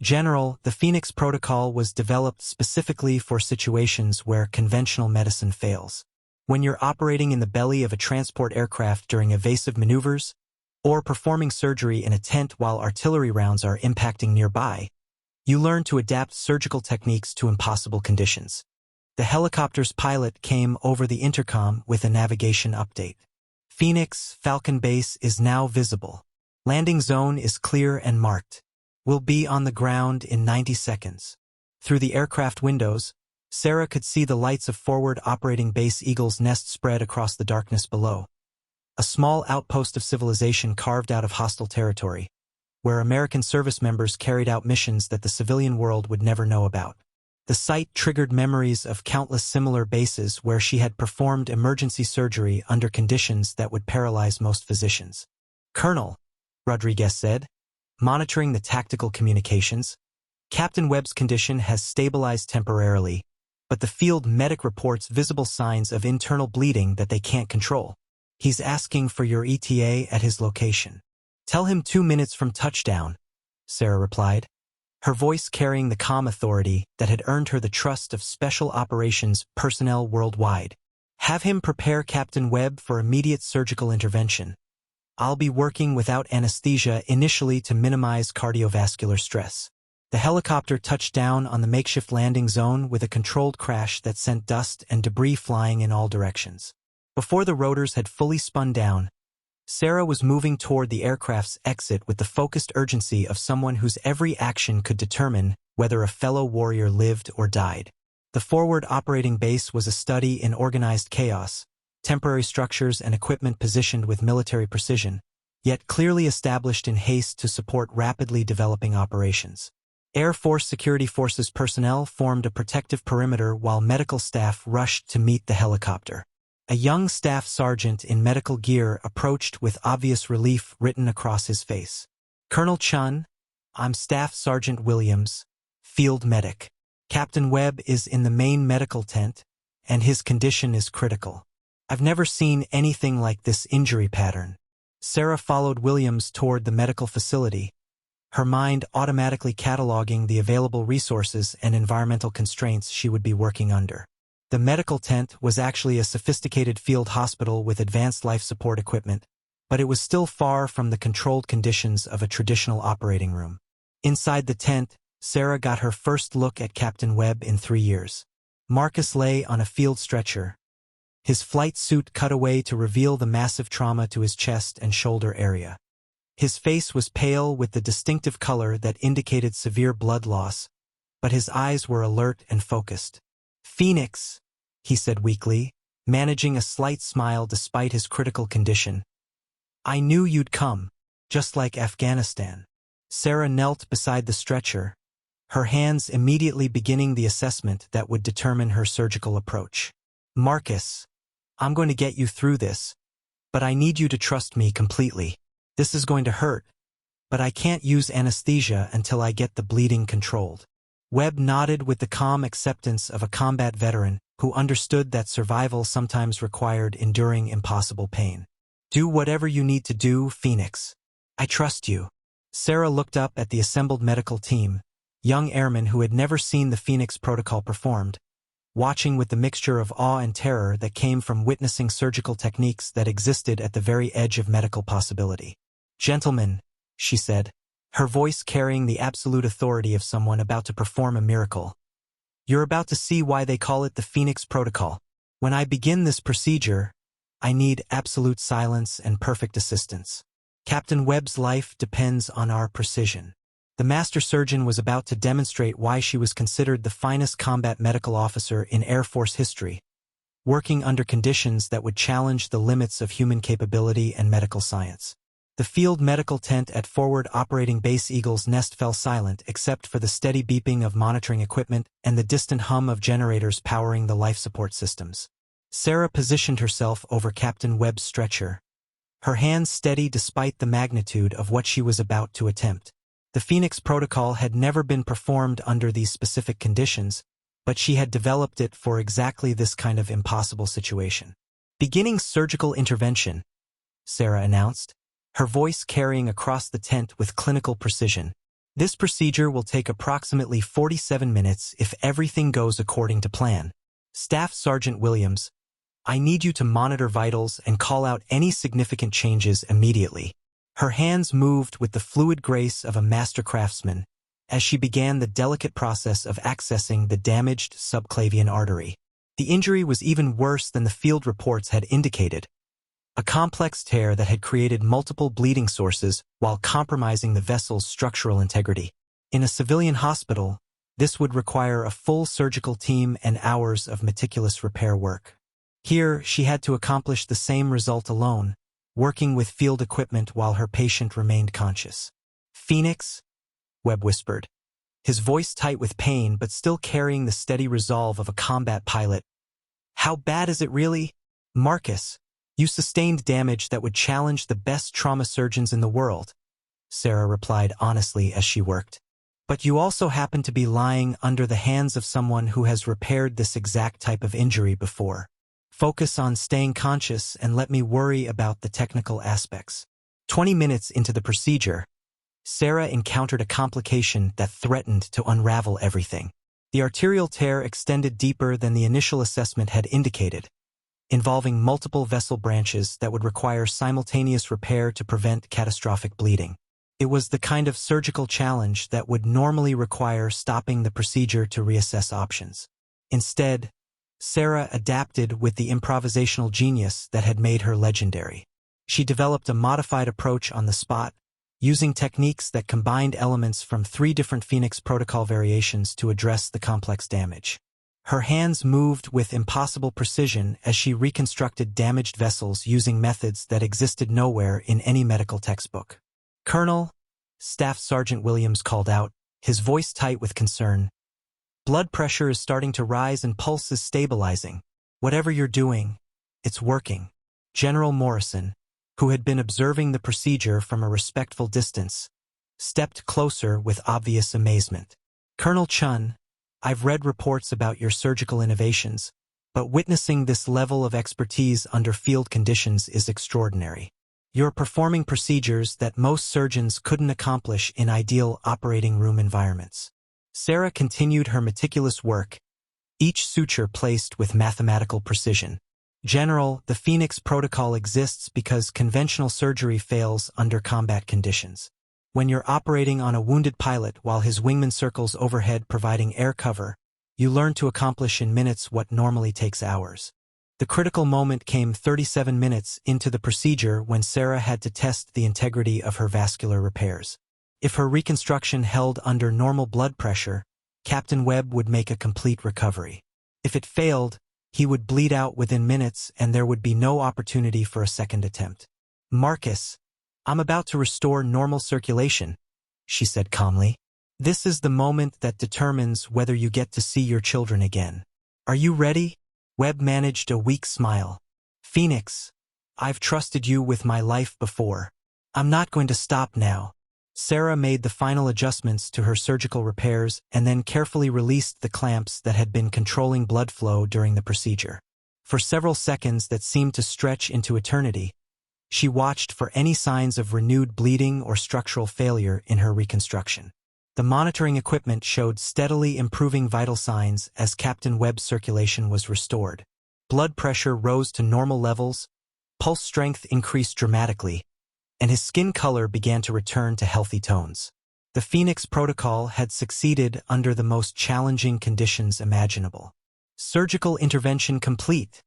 "General, the Phoenix protocol was developed specifically for situations where conventional medicine fails. When you're operating in the belly of a transport aircraft during evasive maneuvers, or performing surgery in a tent while artillery rounds are impacting nearby, you learn to adapt surgical techniques to impossible conditions." The helicopter's pilot came over the intercom with a navigation update. "Phoenix, Falcon Base is now visible. Landing zone is clear and marked. We'll be on the ground in 90 seconds. Through the aircraft windows, Sarah could see the lights of forward operating base Eagle's Nest spread across the darkness below. A small outpost of civilization carved out of hostile territory, where American service members carried out missions that the civilian world would never know about. The sight triggered memories of countless similar bases where she had performed emergency surgery under conditions that would paralyze most physicians. "Colonel," Rodriguez said, monitoring the tactical communications, "Captain Webb's condition has stabilized temporarily, but the field medic reports visible signs of internal bleeding that they can't control. He's asking for your ETA at his location." "Tell him 2 minutes from touchdown," Sarah replied, her voice carrying the calm authority that had earned her the trust of special operations personnel worldwide. "Have him prepare Captain Webb for immediate surgical intervention. I'll be working without anesthesia initially to minimize cardiovascular stress." The helicopter touched down on the makeshift landing zone with a controlled crash that sent dust and debris flying in all directions. Before the rotors had fully spun down, Sarah was moving toward the aircraft's exit with the focused urgency of someone whose every action could determine whether a fellow warrior lived or died. The forward operating base was a study in organized chaos, temporary structures and equipment positioned with military precision, yet clearly established in haste to support rapidly developing operations. Air Force Security Forces personnel formed a protective perimeter while medical staff rushed to meet the helicopter. A young staff sergeant in medical gear approached with obvious relief written across his face. "Colonel Chun, I'm Staff Sergeant Williams, field medic. Captain Webb is in the main medical tent, and his condition is critical. I've never seen anything like this injury pattern." Sarah followed Williams toward the medical facility, her mind automatically cataloging the available resources and environmental constraints she would be working under. The medical tent was actually a sophisticated field hospital with advanced life support equipment, but it was still far from the controlled conditions of a traditional operating room. Inside the tent, Sarah got her first look at Captain Webb in 3 years. Marcus lay on a field stretcher, his flight suit cut away to reveal the massive trauma to his chest and shoulder area. His face was pale with the distinctive color that indicated severe blood loss, but his eyes were alert and focused. "Phoenix," he said weakly, managing a slight smile despite his critical condition. "I knew you'd come, just like Afghanistan." Sarah knelt beside the stretcher, her hands immediately beginning the assessment that would determine her surgical approach. "Marcus, I'm going to get you through this, but I need you to trust me completely. This is going to hurt, but I can't use anesthesia until I get the bleeding controlled." Webb nodded with the calm acceptance of a combat veteran who understood that survival sometimes required enduring impossible pain. "Do whatever you need to do, Phoenix. I trust you." Sarah looked up at the assembled medical team, young airmen who had never seen the Phoenix protocol performed, watching with the mixture of awe and terror that came from witnessing surgical techniques that existed at the very edge of medical possibility. "Gentlemen," she said, her voice carrying the absolute authority of someone about to perform a miracle, "you're about to see why they call it the Phoenix Protocol. When I begin this procedure, I need absolute silence and perfect assistance. Captain Webb's life depends on our precision." The master surgeon was about to demonstrate why she was considered the finest combat medical officer in Air Force history, working under conditions that would challenge the limits of human capability and medical science. The field medical tent at forward operating base Eagle's Nest fell silent except for the steady beeping of monitoring equipment and the distant hum of generators powering the life support systems. Sarah positioned herself over Captain Webb's stretcher, her hands steady despite the magnitude of what she was about to attempt. The Phoenix Protocol had never been performed under these specific conditions, but she had developed it for exactly this kind of impossible situation. "Beginning surgical intervention," Sarah announced, her voice carrying across the tent with clinical precision. "This procedure will take approximately 47 minutes if everything goes according to plan. Staff Sergeant Williams, I need you to monitor vitals and call out any significant changes immediately." Her hands moved with the fluid grace of a master craftsman as she began the delicate process of accessing the damaged subclavian artery. The injury was even worse than the field reports had indicated, a complex tear that had created multiple bleeding sources while compromising the vessel's structural integrity. In a civilian hospital, this would require a full surgical team and hours of meticulous repair work. Here, she had to accomplish the same result alone, working with field equipment while her patient remained conscious. "Phoenix," Webb whispered, his voice tight with pain but still carrying the steady resolve of a combat pilot. "How bad is it really?" "Marcus, you sustained damage that would challenge the best trauma surgeons in the world," Sarah replied honestly as she worked. "But you also happen to be lying under the hands of someone who has repaired this exact type of injury before. Focus on staying conscious and let me worry about the technical aspects." 20 minutes into the procedure, Sarah encountered a complication that threatened to unravel everything. The arterial tear extended deeper than the initial assessment had indicated, involving multiple vessel branches that would require simultaneous repair to prevent catastrophic bleeding. It was the kind of surgical challenge that would normally require stopping the procedure to reassess options. Instead, Sarah adapted with the improvisational genius that had made her legendary. She developed a modified approach on the spot, using techniques that combined elements from 3 different Phoenix protocol variations to address the complex damage. Her hands moved with impossible precision as she reconstructed damaged vessels using methods that existed nowhere in any medical textbook. "Colonel," Staff Sergeant Williams called out, his voice tight with concern. "Blood pressure is starting to rise and pulse is stabilizing. Whatever you're doing, it's working." General Morrison, who had been observing the procedure from a respectful distance, stepped closer with obvious amazement. "Colonel Chun, I've read reports about your surgical innovations, but witnessing this level of expertise under field conditions is extraordinary. You're performing procedures that most surgeons couldn't accomplish in ideal operating room environments." Sarah continued her meticulous work, each suture placed with mathematical precision. "General, the Phoenix protocol exists because conventional surgery fails under combat conditions. When you're operating on a wounded pilot while his wingman circles overhead providing air cover, you learn to accomplish in minutes what normally takes hours." The critical moment came 37 minutes into the procedure when Sarah had to test the integrity of her vascular repairs. If her reconstruction held under normal blood pressure, Captain Webb would make a complete recovery. If it failed, he would bleed out within minutes and there would be no opportunity for a second attempt. "Marcus, I'm about to restore normal circulation," she said calmly. "This is the moment that determines whether you get to see your children again. Are you ready?" Webb managed a weak smile. "Phoenix, I've trusted you with my life before. I'm not going to stop now." Sarah made the final adjustments to her surgical repairs and then carefully released the clamps that had been controlling blood flow during the procedure. For several seconds that seemed to stretch into eternity, she watched for any signs of renewed bleeding or structural failure in her reconstruction. The monitoring equipment showed steadily improving vital signs as Captain Webb's circulation was restored. Blood pressure rose to normal levels, pulse strength increased dramatically, and his skin color began to return to healthy tones. The Phoenix protocol had succeeded under the most challenging conditions imaginable. "Surgical intervention complete,"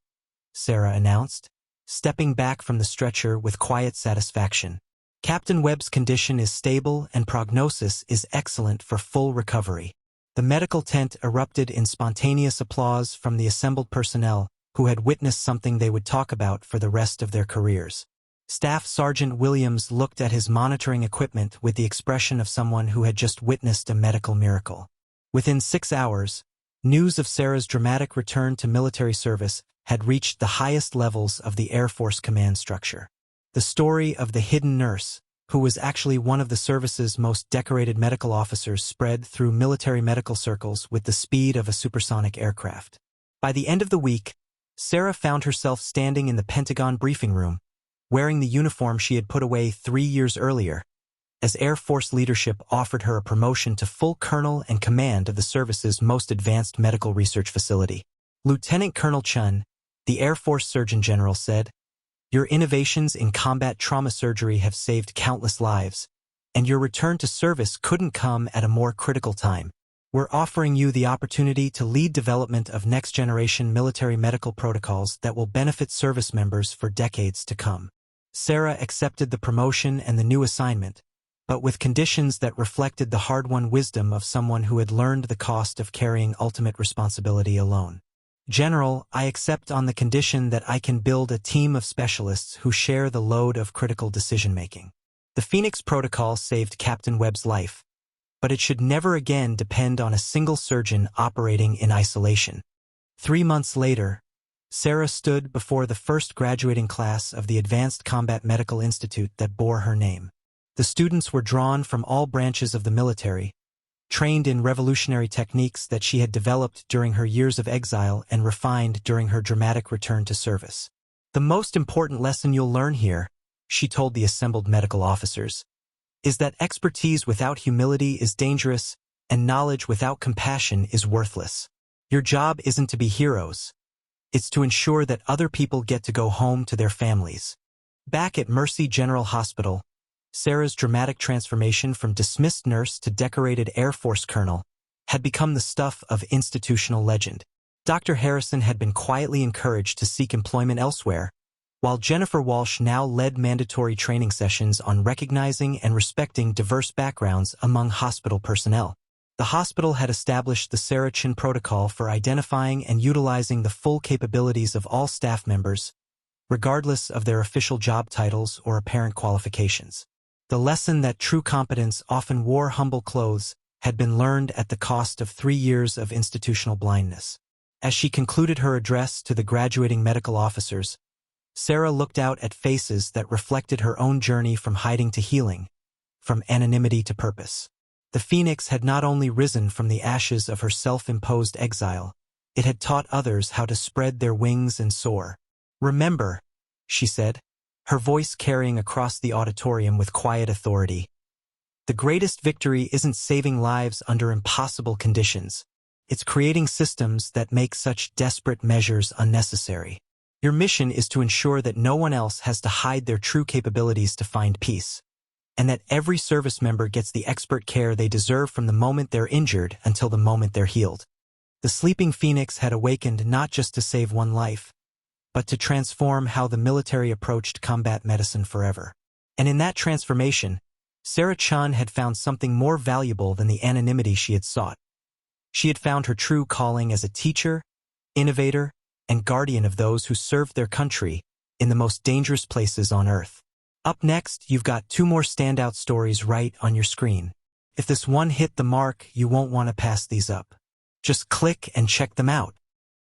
Sarah announced, stepping back from the stretcher with quiet satisfaction. "Captain Webb's condition is stable and prognosis is excellent for full recovery." The medical tent erupted in spontaneous applause from the assembled personnel who had witnessed something they would talk about for the rest of their careers. Staff Sergeant Williams looked at his monitoring equipment with the expression of someone who had just witnessed a medical miracle. Within 6 hours, news of Sarah's dramatic return to military service had reached the highest levels of the Air Force command structure. The story of the hidden nurse, who was actually one of the service's most decorated medical officers, spread through military medical circles with the speed of a supersonic aircraft. By the end of the week, Sarah found herself standing in the Pentagon briefing room, wearing the uniform she had put away 3 years earlier, as Air Force leadership offered her a promotion to full colonel and command of the service's most advanced medical research facility. "Lieutenant Colonel Chun," the Air Force Surgeon General said, "your innovations in combat trauma surgery have saved countless lives, and your return to service couldn't come at a more critical time. We're offering you the opportunity to lead development of next-generation military medical protocols that will benefit service members for decades to come." Sarah accepted the promotion and the new assignment, but with conditions that reflected the hard-won wisdom of someone who had learned the cost of carrying ultimate responsibility alone. "General, I accept on the condition that I can build a team of specialists who share the load of critical decision-making." The Phoenix Protocol saved Captain Webb's life, but it should never again depend on a single surgeon operating in isolation. 3 months later, Sarah stood before the first graduating class of the Advanced Combat Medical Institute that bore her name. The students were drawn from all branches of the military, trained in revolutionary techniques that she had developed during her years of exile and refined during her dramatic return to service. "The most important lesson you'll learn here," she told the assembled medical officers, "is that expertise without humility is dangerous, and knowledge without compassion is worthless. Your job isn't to be heroes. It's to ensure that other people get to go home to their families." Back at Mercy General Hospital, Sarah's dramatic transformation from dismissed nurse to decorated Air Force colonel had become the stuff of institutional legend. Dr. Harrison had been quietly encouraged to seek employment elsewhere, while Jennifer Walsh now led mandatory training sessions on recognizing and respecting diverse backgrounds among hospital personnel. The hospital had established the Sarah Chan protocol for identifying and utilizing the full capabilities of all staff members, regardless of their official job titles or apparent qualifications. The lesson that true competence often wore humble clothes had been learned at the cost of 3 years of institutional blindness. As she concluded her address to the graduating medical officers, Sarah looked out at faces that reflected her own journey from hiding to healing, from anonymity to purpose. The phoenix had not only risen from the ashes of her self-imposed exile, it had taught others how to spread their wings and soar. "Remember," she said, her voice carrying across the auditorium with quiet authority, "the greatest victory isn't saving lives under impossible conditions. It's creating systems that make such desperate measures unnecessary. Your mission is to ensure that no one else has to hide their true capabilities to find peace, and that every service member gets the expert care they deserve from the moment they're injured until the moment they're healed." The sleeping phoenix had awakened not just to save one life, but to transform how the military approached combat medicine forever. And in that transformation, Sarah Chan had found something more valuable than the anonymity she had sought. She had found her true calling as a teacher, innovator, and guardian of those who served their country in the most dangerous places on Earth. Up next, you've got 2 more standout stories right on your screen. If this one hit the mark, you won't want to pass these up. Just click and check them out.